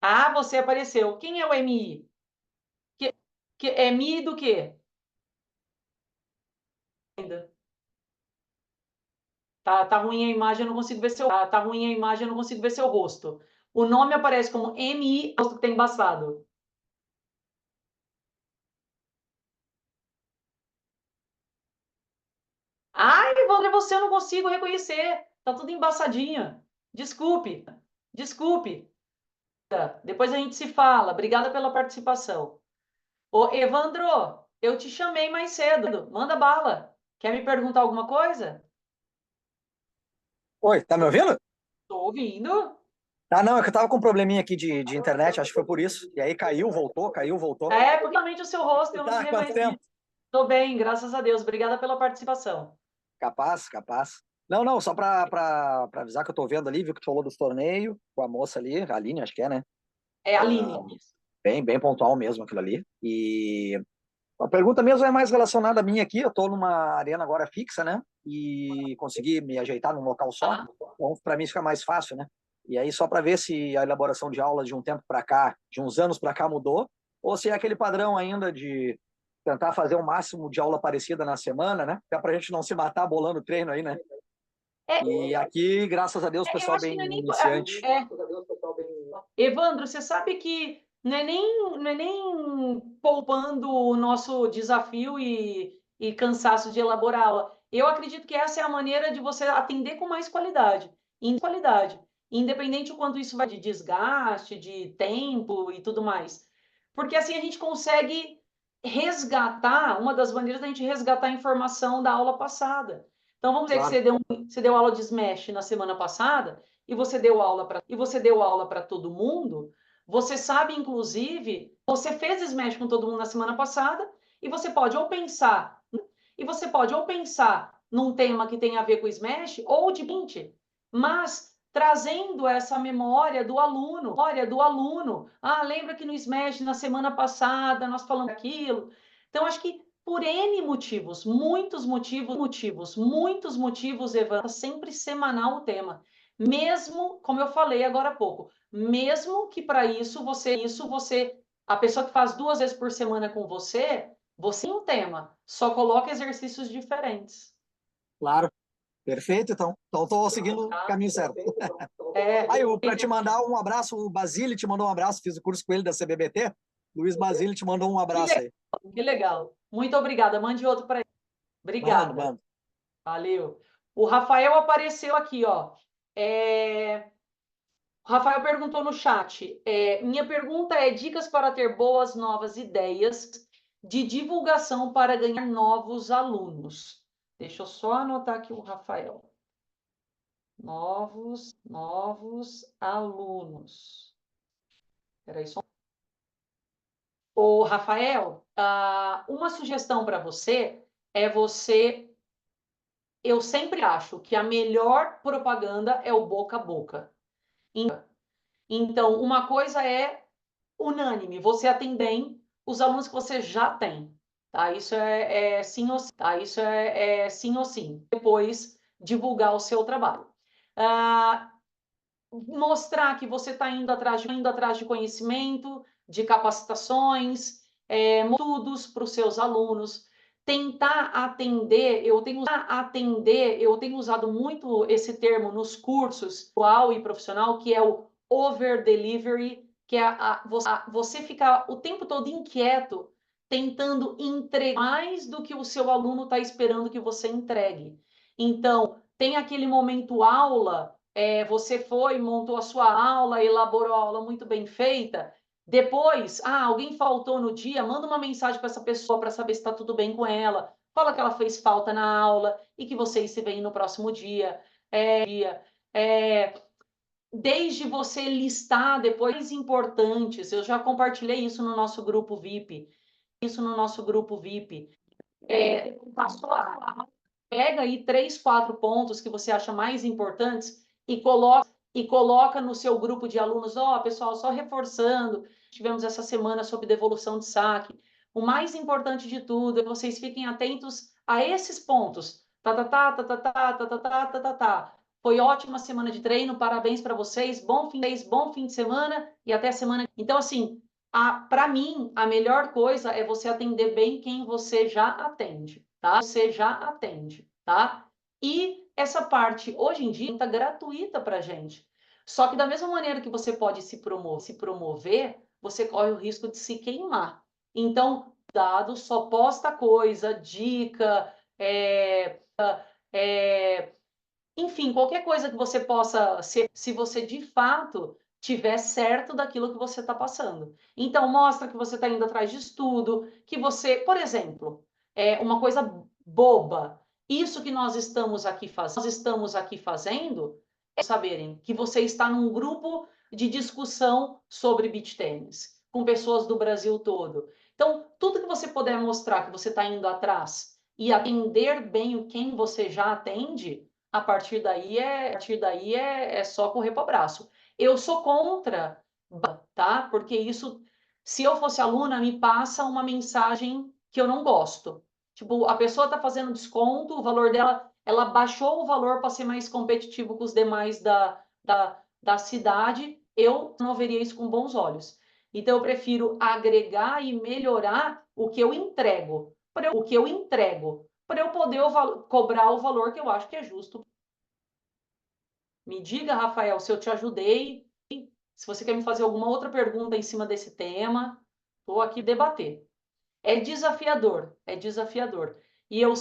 Ah, você apareceu. Quem é o MI? É MI do quê? Ainda. Tá ruim a imagem, eu não consigo ver seu. Tá ruim a imagem, eu não consigo ver seu rosto. O nome aparece como MI, rosto que tá embaçado. Ai, Evandro, é você, eu não consigo reconhecer. Tá tudo embaçadinho. Desculpe. Desculpe. Depois a gente se fala. Obrigada pela participação. Ô, Evandro, eu te chamei mais cedo. Manda bala. Quer me perguntar alguma coisa? Oi, tá me ouvindo? Tô ouvindo. Ah, não, é que eu tava com um probleminha aqui de internet, acho que foi por isso. E aí caiu, voltou, caiu, voltou. Porque realmente o seu rosto E eu não te tá, quanto reconheci. tempo? Tô bem, graças a Deus. Obrigada pela participação. Capaz, capaz. Não, não, só pra avisar que eu tô vendo ali, viu que tu falou dos torneios, com a moça ali, a Aline, acho que é, né? É, Aline. Bem pontual mesmo aquilo ali. E a pergunta mesmo é mais relacionada a mim aqui, eu tô numa arena agora fixa, né? E consegui me ajeitar num local só, Tá? então para mim fica mais fácil, né? E aí só para ver se a elaboração de aulas de um tempo para cá, de uns anos para cá mudou, ou se é aquele padrão ainda de tentar fazer o máximo de aula parecida na semana, né? Até para a gente não se matar bolando treino aí, né? É, E aqui, graças a Deus, eu pessoal acho que bem não é nem. iniciante. Evandro, você sabe que não é nem poupando o nosso desafio e cansaço de elaborar aula. Eu acredito que essa é a maneira de você atender com mais qualidade. Independente o quanto isso vai de desgaste, de tempo e tudo mais. Porque assim a gente consegue resgatar, uma das maneiras da gente resgatar a informação da aula passada. Então vamos dizer que Claro, você deu aula de Smash na semana passada e você deu aula para todo mundo, você sabe, inclusive, você fez Smash com todo mundo na semana passada e você pode ou pensar num tema que tem a ver com Smash ou de 20, mas trazendo essa memória do aluno. Ah, lembra que no Smash na semana passada nós falamos aquilo. Então acho que por N motivos, muitos motivos, Evandro, sempre semanal o tema. Mesmo, como eu falei agora há pouco, mesmo que para você, a pessoa que faz 2 vezes por semana com você tem um tema, só coloca exercícios diferentes. claro. Perfeito, então. Então estou seguindo o caminho certo. É, Aí, para te mandar um abraço, o Basílio te mandou um abraço, fiz o curso com ele da CBBT. Luiz Basílio te mandou um abraço aí. que legal. Muito obrigada. Mande outro para ele. Mano, Obrigada. mano. Valeu. O Rafael apareceu aqui, ó. É, O Rafael perguntou no chat. Minha pergunta é: dicas para ter boas novas ideias de divulgação para ganhar novos alunos. Deixa eu só anotar aqui o Rafael. Novos alunos. Espera só. Ô, Rafael, uma sugestão para você é eu sempre acho que a melhor propaganda é o boca a boca. Então, uma coisa é unânime, você atende bem os alunos que você já tem, tá? Isso é sim ou sim, tá? Isso é sim ou sim. Depois, divulgar o seu trabalho. Mostrar que você está indo atrás de conhecimento, de capacitações, estudos para os seus alunos, tentar atender, eu tenho usado muito esse termo nos cursos pessoal e profissional, que é o over delivery, que é você ficar o tempo todo inquieto, tentando entregar mais do que o seu aluno está esperando que você entregue. Então, tem aquele momento aula, você foi, montou a sua aula, elaborou a aula muito bem feita. Depois, alguém faltou no dia, manda uma mensagem para essa pessoa para saber se está tudo bem com ela. Fala que ela fez falta na aula e que vocês se veem no próximo dia. Desde você listar depois importantes, eu já compartilhei isso no nosso grupo VIP. Passou a pega aí 3, 4 pontos que você acha mais importantes e coloca no seu grupo de alunos. Pessoal, só reforçando, tivemos essa semana sobre devolução de saque. O mais importante de tudo é que vocês fiquem atentos a esses pontos. Foi ótima semana de treino, parabéns para vocês, bom fim de semana e até semana. Então, assim, para mim, a melhor coisa é você atender bem quem você já atende, tá? Tá? E essa parte, hoje em dia, está gratuita para a gente. Só que da mesma maneira que você pode se promover, você corre o risco de se queimar. Então, dado, só posta coisa, dica, enfim, qualquer coisa que você possa ser, se você de fato tiver certo daquilo que você está passando. Então, mostra que você está indo atrás de estudo, que você, por exemplo, uma coisa boba, isso que nós estamos aqui fazendo, é saberem que você está num grupo de discussão sobre beach tennis, com pessoas do Brasil todo. Então, tudo que você puder mostrar que você está indo atrás e atender bem quem você já atende, a partir daí é só correr para o abraço. Eu sou contra, tá? Porque isso, se eu fosse aluna, me passa uma mensagem que eu não gosto. Tipo, a pessoa está fazendo desconto, o valor dela, ela baixou o valor para ser mais competitivo com os demais da cidade, eu não veria isso com bons olhos. Então, eu prefiro agregar e melhorar o que eu entrego, para eu poder cobrar o valor que eu acho que é justo. Me diga, Rafael, se eu te ajudei, se você quer me fazer alguma outra pergunta em cima desse tema, estou aqui debater. É desafiador. E eu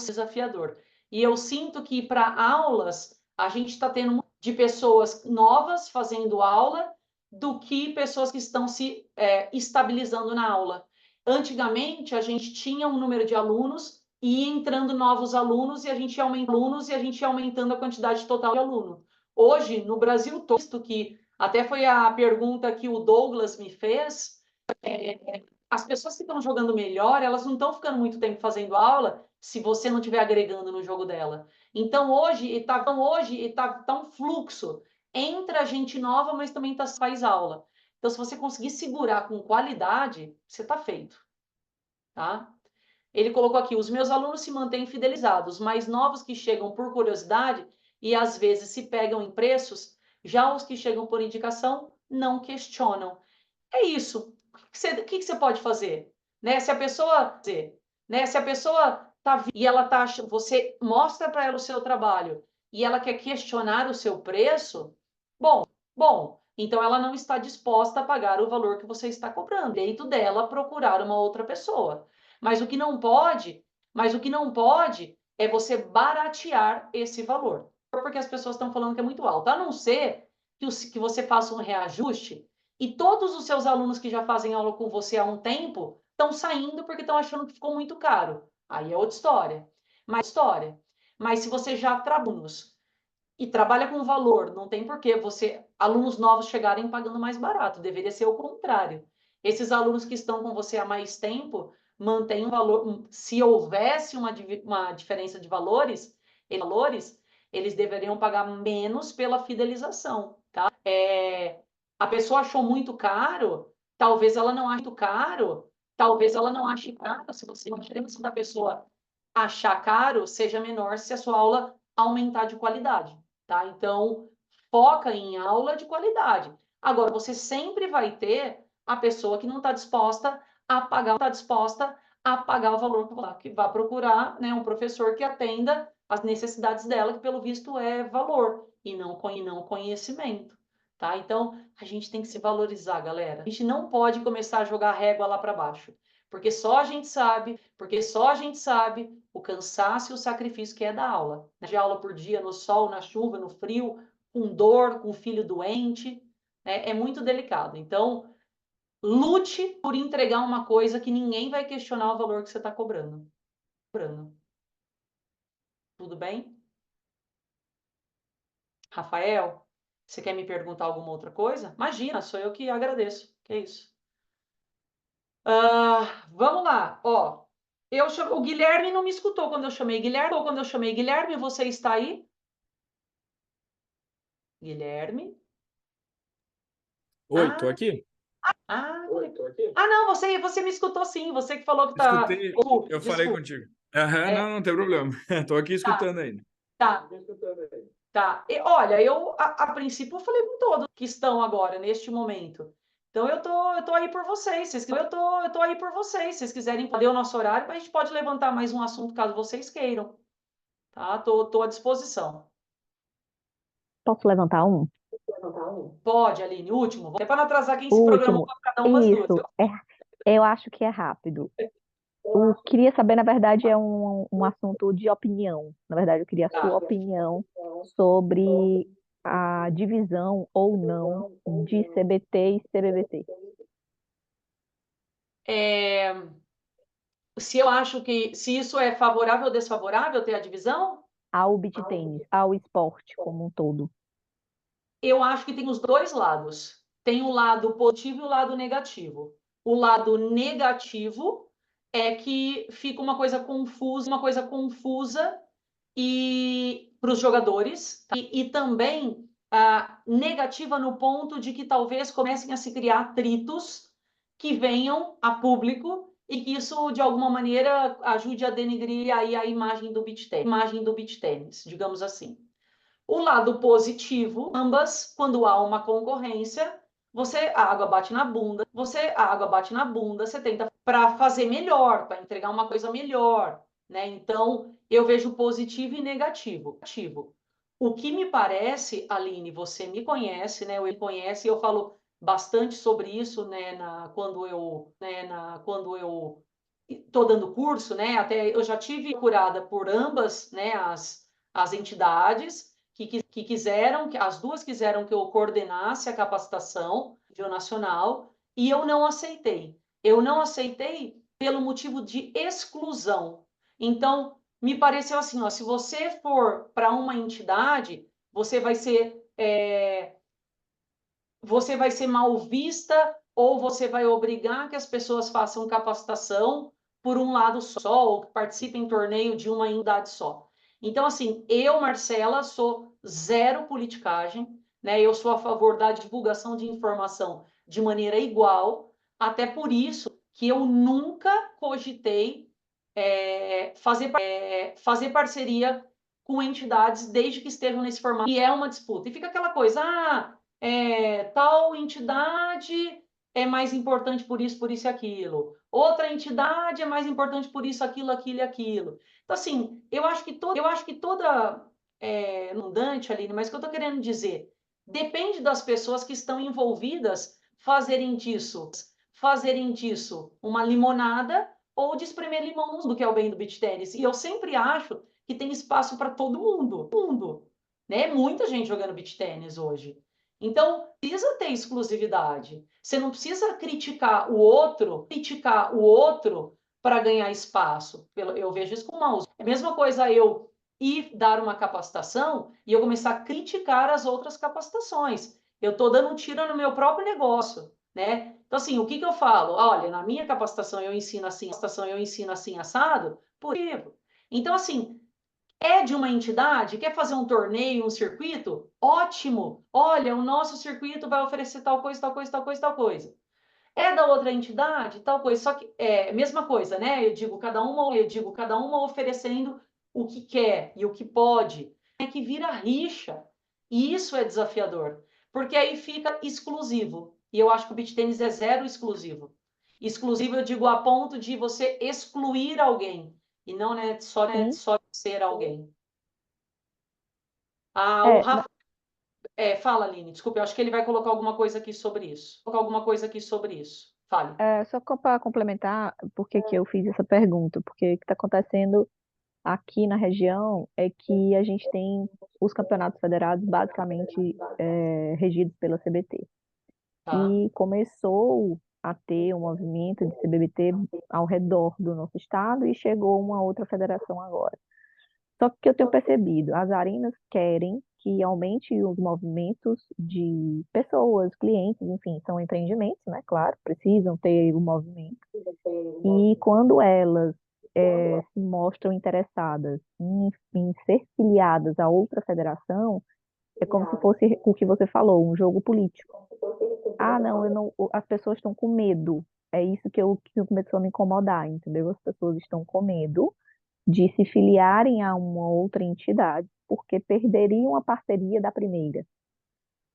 sinto que para aulas a gente está tendo de pessoas novas fazendo aula do que pessoas que estão se estabilizando na aula. Antigamente a gente tinha um número de alunos e ia entrando novos alunos e a gente ia aumentando a quantidade total de aluno. Hoje, no Brasil todo, visto que até foi a pergunta que o Douglas me fez, as pessoas que estão jogando melhor, elas não estão ficando muito tempo fazendo aula se você não estiver agregando no jogo dela. Então, hoje está um fluxo. Entra gente nova, mas também faz aula. Então, se você conseguir segurar com qualidade, você está feito. Tá? Ele colocou aqui, os meus alunos se mantêm fidelizados, mais novos que chegam por curiosidade e às vezes se pegam em preços, já os que chegam por indicação não questionam. É isso. O que você pode fazer? Né? Se a pessoa tá e ela tá, você mostra para ela o seu trabalho e ela quer questionar o seu preço, bom, então ela não está disposta a pagar o valor que você está cobrando. Direito dela procurar uma outra pessoa. Mas o que não pode é você baratear esse valor, porque as pessoas estão falando que é muito alto. A não ser que você faça um reajuste e todos os seus alunos que já fazem aula com você há um tempo estão saindo porque estão achando que ficou muito caro. Aí é outra história. Mas se você já trabalha e trabalha com valor, não tem por que alunos novos chegarem pagando mais barato, deveria ser o contrário. Esses alunos que estão com você há mais tempo mantêm um valor. Se houvesse uma diferença de valores, eles deveriam pagar menos pela fidelização, tá? A pessoa achou muito caro, talvez ela não ache muito caro, talvez ela não ache caro, se a diferença da pessoa achar caro seja menor se a sua aula aumentar de qualidade, tá? Então, foca em aula de qualidade. Agora, você sempre vai ter a pessoa que não está disposta a pagar, o valor que vai procurar, né, um professor que atenda as necessidades dela, que pelo visto é valor e não conhecimento, tá? Então, a gente tem que se valorizar, galera. A gente não pode começar a jogar régua lá para baixo, porque só a gente sabe o cansaço e o sacrifício que é da aula. De aula por dia, no sol, na chuva, no frio, com dor, com filho doente, né? É muito delicado. Então, lute por entregar uma coisa que ninguém vai questionar o valor que você está cobrando. Tudo bem? Rafael, você quer me perguntar alguma outra coisa? Imagina, sou eu que agradeço. Que é isso. Vamos lá. Ó, o Guilherme não me escutou quando eu chamei. Guilherme, você está aí? Guilherme? Oi, tô aqui. Não, você me escutou sim. Você que falou que tá. Escutei, eu falei Desculpa. contigo. Aham, não tem problema. Tô aqui escutando ainda. Tá. E, olha, eu a princípio eu falei com todos que estão agora neste momento. Então eu tô aí por vocês. Eu tô aí por vocês. Se vocês quiserem fazer o nosso horário, a gente pode levantar mais um assunto caso vocês queiram. Tá? Tô à disposição. Posso levantar um? Pode, Aline. Último. Até para não atrasar quem O se programou último. para cada umas duas. Isso, eu acho que é rápido. Eu queria saber, na verdade, é um assunto de opinião. Na verdade, eu queria a sua opinião sobre a divisão ou não de CBT e CBBT. Se eu acho que se isso é favorável ou desfavorável ter a divisão, Ao beach tênis, ao esporte como um todo. eu acho que tem os dois lados. Tem o lado positivo e o lado negativo. O lado negativo é que fica uma coisa confusa e para os jogadores e também negativa no ponto de que talvez comecem a se criar atritos que venham a público e que isso de alguma maneira ajude a denegrir aí a imagem do beach tennis, digamos assim. O lado positivo, ambas, quando há uma concorrência, a água bate na bunda, você tenta para fazer melhor, para entregar uma coisa melhor, né? Então, eu vejo positivo e negativo. O que me parece, Aline, você me conhece, né? Eu conhece, eu falo bastante sobre isso, né, quando eu estou dando curso, né? Até eu já tive procurada por ambas, né, as entidades que quiseram, que as duas quiseram que eu coordenasse a capacitação nacional e eu não aceitei. Eu não aceitei pelo motivo de exclusão. Então, me pareceu assim, ó, se você for para uma entidade, você vai ser mal vista ou você vai obrigar que as pessoas façam capacitação por um lado só ou que participem em torneio de uma entidade só. Então, assim, eu, Marcela, sou zero politicagem, né? Eu sou a favor da divulgação de informação de maneira igual, até por isso que eu nunca cogitei fazer parceria com entidades desde que estejam nesse formato. E é uma disputa. E fica aquela coisa, tal entidade é mais importante por isso e aquilo. Outra entidade é mais importante por isso, aquilo e aquilo. Então, assim, eu acho que toda redundante, Aline, mas o que eu estou querendo dizer, depende das pessoas que estão envolvidas fazerem disso uma limonada ou de espremer limão do que é o bem do beach tennis. E eu sempre acho que tem espaço para todo mundo, né? Muita gente jogando beach tennis hoje. Então, precisa ter exclusividade. Você não precisa criticar o outro para ganhar espaço. Eu vejo isso com o mouse. É a mesma coisa eu ir dar uma capacitação e eu começar a criticar as outras capacitações. Eu estou dando um tiro no meu próprio negócio, né? Então, assim, o que eu falo? Olha, na minha capacitação eu ensino assim, assado, por exemplo. Então, assim, é de uma entidade, quer fazer um torneio, um circuito? Ótimo! Olha, o nosso circuito vai oferecer tal coisa, tal coisa, tal coisa, tal coisa. É da outra entidade, tal coisa. Só que é a mesma coisa, né? Eu digo cada uma oferecendo o que quer e o que pode. É que vira rixa. E isso é desafiador, porque aí fica exclusivo. E eu acho que o beach tênis é zero exclusivo. Exclusivo, eu digo, a ponto de você excluir alguém. E não né, Sim. só ser alguém. Ah, o É, Rafa. Fala, Aline, desculpe, eu acho que ele vai colocar alguma coisa aqui sobre isso. Fale. só para complementar, por que que eu fiz essa pergunta? Porque o que está acontecendo aqui na região é que a gente tem os campeonatos federados basicamente regidos pela CBT. Tá? E começou a ter um movimento de CBBT ao redor do nosso estado e chegou uma outra federação agora. Só que eu tenho percebido, as arenas querem que aumente os movimentos de pessoas, clientes, enfim, são empreendimentos, né? Claro, precisam ter o movimento. E quando elas se mostram interessadas em ser filiadas a outra federação, é como se fosse o que você falou, um jogo político. Ah, não, eu não, as pessoas estão com medo. É isso que começou a me incomodar, entendeu? As pessoas estão com medo de se filiarem a uma outra entidade porque perderiam a parceria da primeira.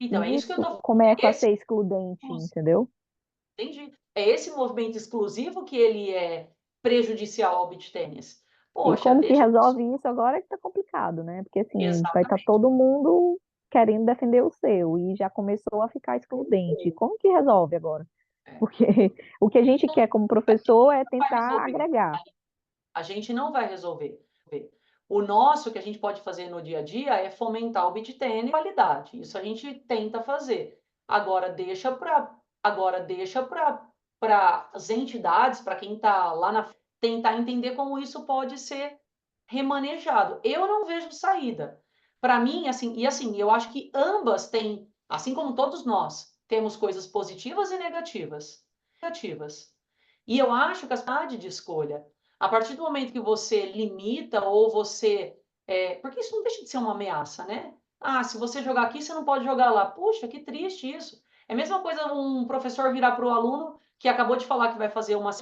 Então, é E isso que eu isso tô falando. começa a Esse, ser excludente, entendeu? entendi. É esse movimento exclusivo que ele é prejudicial ao beach tênis. E Poxa, como que deixa isso. resolve isso agora é que está complicado, né? Porque assim, vai estar Exatamente. todo mundo querendo defender o seu e já começou a ficar excludente. Como que resolve agora? É. Porque o que a gente Não quer como professor é vai tentar resolver. agregar. A gente não vai resolver. O nosso que a gente pode fazer no dia a dia é fomentar o beach tennis e qualidade. Isso a gente tenta fazer. Agora deixa para as entidades, para quem está lá na tentar entender como isso pode ser remanejado. Eu não vejo saída. Para mim, assim, e assim, eu acho que ambas têm, assim como todos nós, temos coisas positivas e negativas. E eu acho que a cidade de escolha, a partir do momento que você limita ou você. Porque isso não deixa de ser uma ameaça, né? Ah, se você jogar aqui, você não pode jogar lá. Puxa, que triste isso. É a mesma coisa um professor virar para o aluno que acabou de falar que vai fazer uma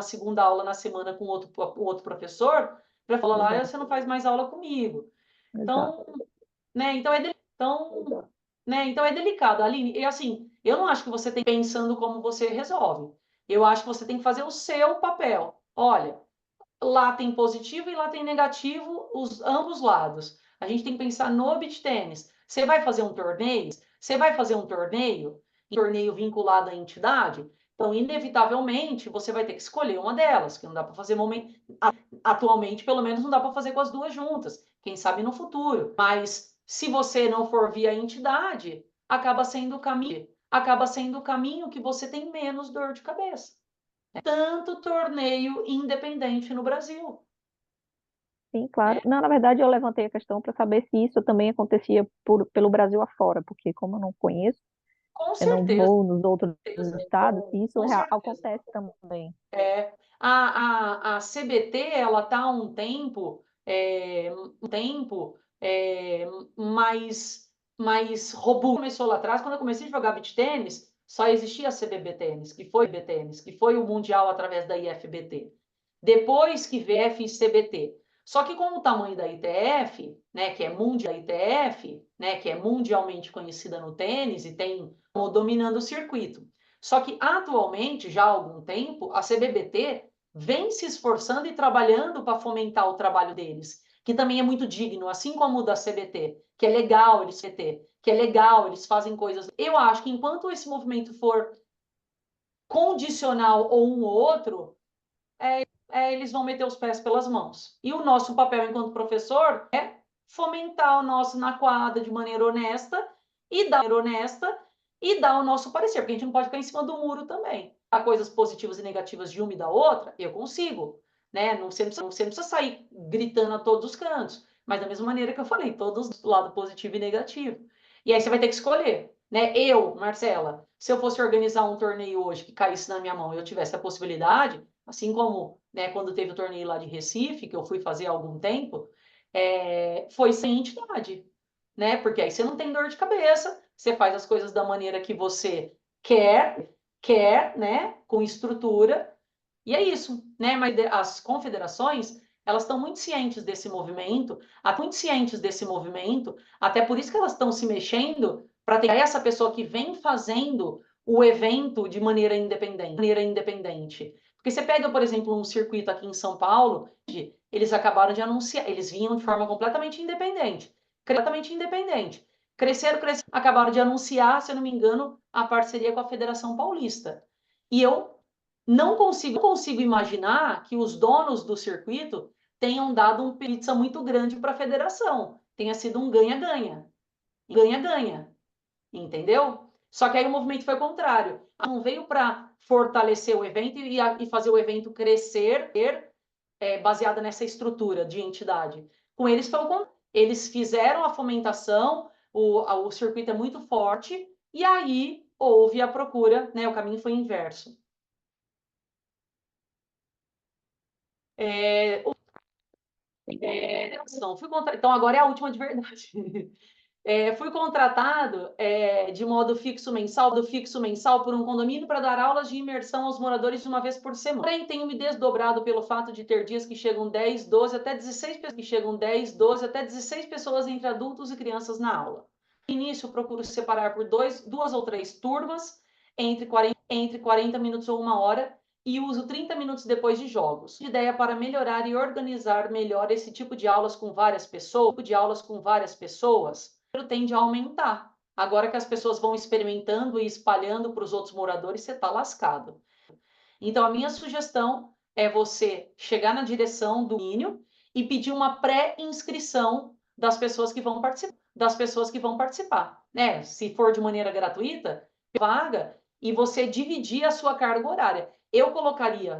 segunda aula na semana com outro professor, para falar lá, Exato, você não faz mais aula comigo. exato. Então, né, então é delicado, Aline. E assim, eu não acho que você tem pensando como você resolve. Eu acho que você tem que fazer o seu papel. Olha, lá tem positivo e lá tem negativo, ambos lados. A gente tem que pensar no beach tênis. Você vai fazer um torneio? Você vai fazer um torneio vinculado à entidade? Então, inevitavelmente, você vai ter que escolher uma delas, que não dá para fazer atualmente, pelo menos não dá para fazer com as duas juntas. Quem sabe no futuro. Mas se você não for via entidade, acaba sendo o caminho que você tem menos dor de cabeça. Tanto torneio independente no Brasil. Sim, claro. Não, na verdade, eu levantei a questão para saber se isso também acontecia pelo Brasil afora, porque como eu não conheço, Com eu não certeza, vou nos outros estados, se isso com certeza. acontece também. A CBT, ela está um tempo mais robusta. Começou lá atrás, quando eu comecei a jogar beach tênis, só existia a CBB Tênis, que foi o Mundial através da IFBT. Depois que veio a FCBT. Só que com o tamanho da ITF, né, que é mundialmente conhecida no tênis e tem dominando o circuito. Só que atualmente, já há algum tempo, a CBBT vem se esforçando e trabalhando para fomentar o trabalho deles, que também é muito digno, assim como o da CBT, que é legal, eles fazem coisas. Eu acho que enquanto esse movimento for condicional ou um ou outro, eles vão meter os pés pelas mãos. E o nosso papel enquanto professor é fomentar o nosso na quadra de maneira honesta e dar honesta e dar o nosso parecer, porque a gente não pode ficar em cima do muro também. Há coisas positivas e negativas de uma e da outra, eu consigo, né? Você não precisa sair gritando a todos os cantos, mas da mesma maneira que eu falei, todos do lado positivo e negativo. E aí você vai ter que escolher, né? Eu, Marcela, se eu fosse organizar um torneio hoje que caísse na minha mão e eu tivesse a possibilidade, assim como, né, quando teve o torneio lá de Recife, que eu fui fazer há algum tempo, foi sem entidade, né? Porque aí você não tem dor de cabeça, você faz as coisas da maneira que você quer, né? Com estrutura, e é isso, né? Mas as confederações, elas estão muito cientes desse movimento, até por isso que elas estão se mexendo para ter essa pessoa que vem fazendo o evento de maneira independente. Porque você pega, por exemplo, um circuito aqui em São Paulo, eles acabaram de anunciar, eles vinham de forma completamente independente. Cresceram, acabaram de anunciar, se eu não me engano, a parceria com a Federação Paulista. E eu não consigo imaginar que os donos do circuito tenham dado um pizza muito grande para a federação. Tenha sido um ganha-ganha. Ganha-ganha. Entendeu? Só que aí o movimento foi o contrário. Não veio para fortalecer o evento e fazer o evento crescer baseada nessa estrutura de entidade. Com eles foi o contrário. Eles fizeram a fomentação, o circuito é muito forte, e aí houve a procura, né? O caminho foi inverso. Então, agora é a última de verdade. Fui contratado de modo fixo mensal por um condomínio para dar aulas de imersão aos moradores uma vez por semana. Porém, tenho me desdobrado pelo fato de ter dias que chegam 10, 12, até 16 pessoas entre adultos e crianças na aula. No início, procuro separar por duas ou três turmas, entre 40 minutos ou uma hora, e uso 30 minutos depois de jogos. Ideia para melhorar e organizar melhor esse tipo de aulas com várias pessoas, tende a aumentar. Agora que as pessoas vão experimentando e espalhando para os outros moradores, você está lascado. Então, a minha sugestão é você chegar na direção do condomínio e pedir uma pré-inscrição das pessoas que vão participar. Né? Se for de maneira gratuita, vaga, e você dividir a sua carga horária. Eu colocaria,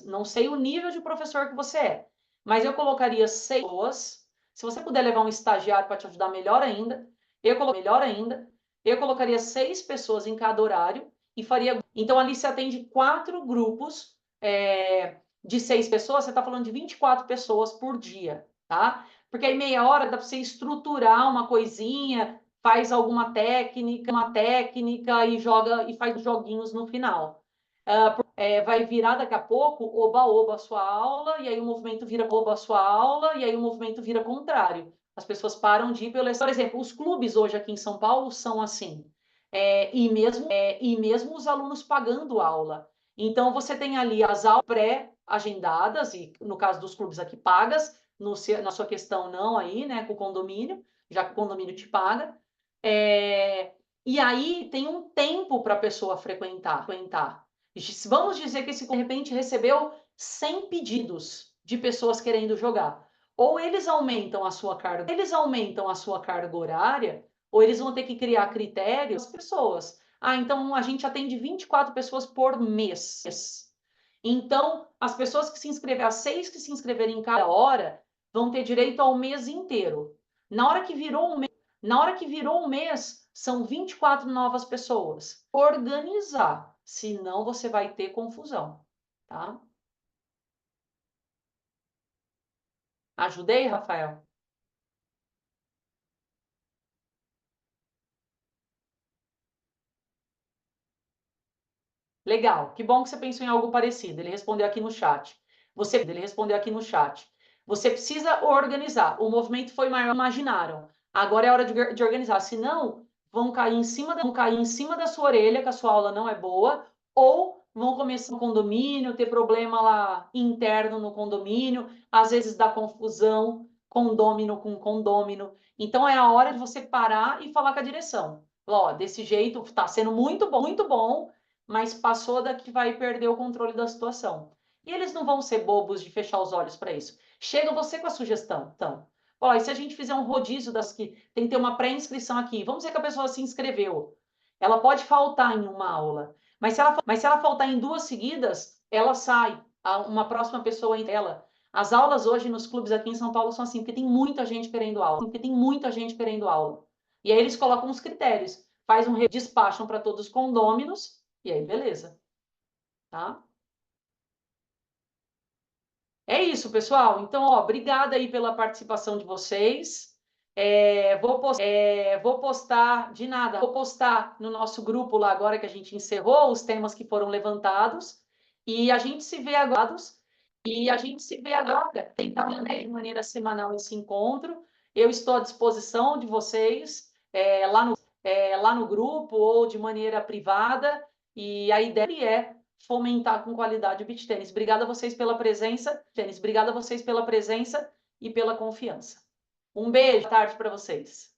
não sei o nível de professor que você é, mas eu colocaria 6 pessoas. Se você puder levar um estagiário para te ajudar, melhor ainda. Eu colocaria 6 pessoas em cada horário e faria. Então, ali se atende 4 grupos de 6 pessoas, você está falando de 24 pessoas por dia, tá? Porque aí meia hora dá para você estruturar uma coisinha, faz alguma técnica e joga e faz joguinhos no final. Vai virar daqui a pouco oba-oba a sua aula, e aí o movimento vira oba a sua aula, e aí o movimento vira contrário. As pessoas param de ir pelo... Por exemplo, os clubes hoje aqui em São Paulo são assim. E mesmo os alunos pagando aula. Então, você tem ali as aulas pré-agendadas, e no caso dos clubes aqui pagas, na sua questão não aí, né, com o condomínio, já que o condomínio te paga. E aí tem um tempo para a pessoa frequentar. Vamos dizer que esse de repente recebeu 100 pedidos de pessoas querendo jogar. Ou eles aumentam a sua carga horária, ou eles vão ter que criar critérios para as pessoas. Então a gente atende 24 pessoas por mês. Então, as pessoas que se inscreverem, as 6 que se inscreverem em cada hora, vão ter direito ao mês inteiro. Na hora que virou um mês, são 24 novas pessoas. Organizar, senão você vai ter confusão, tá? Ajudei, Rafael? Legal, que bom que você pensou em algo parecido. Ele respondeu aqui no chat. Você precisa organizar. O movimento foi maior, imaginaram. Agora é hora de organizar. Senão, vão cair em cima da sua orelha, que a sua aula não é boa, ou vão começar no condomínio, ter problema lá interno no condomínio, às vezes dá confusão, condômino com condômino. Então, é a hora de você parar e falar com a direção. Ó, desse jeito, está sendo muito bom, mas passou daqui vai perder o controle da situação. E eles não vão ser bobos de fechar os olhos para isso. Chega você com a sugestão. Então, Ó, e se a gente fizer um rodízio das que tem que ter uma pré-inscrição aqui, vamos dizer que a pessoa se inscreveu, ela pode faltar em uma aula, mas se ela faltar em 2 seguidas, ela sai, uma próxima pessoa entra ela. As aulas hoje nos clubes aqui em São Paulo são assim, porque tem muita gente querendo aula, E aí eles colocam os critérios, faz despacham para todos os condôminos, e aí beleza, tá? É isso, pessoal. Então, ó, obrigada aí pela participação de vocês. Vou postar, de nada, vou postar no nosso grupo lá agora que a gente encerrou os temas que foram levantados. E a gente se vê agora. Tentar manter de maneira semanal esse encontro. Eu estou à disposição de vocês lá no grupo ou de maneira privada. E a ideia é fomentar com qualidade o beach tênis. Obrigada a vocês pela presença, e pela confiança. Um beijo, boa tarde para vocês.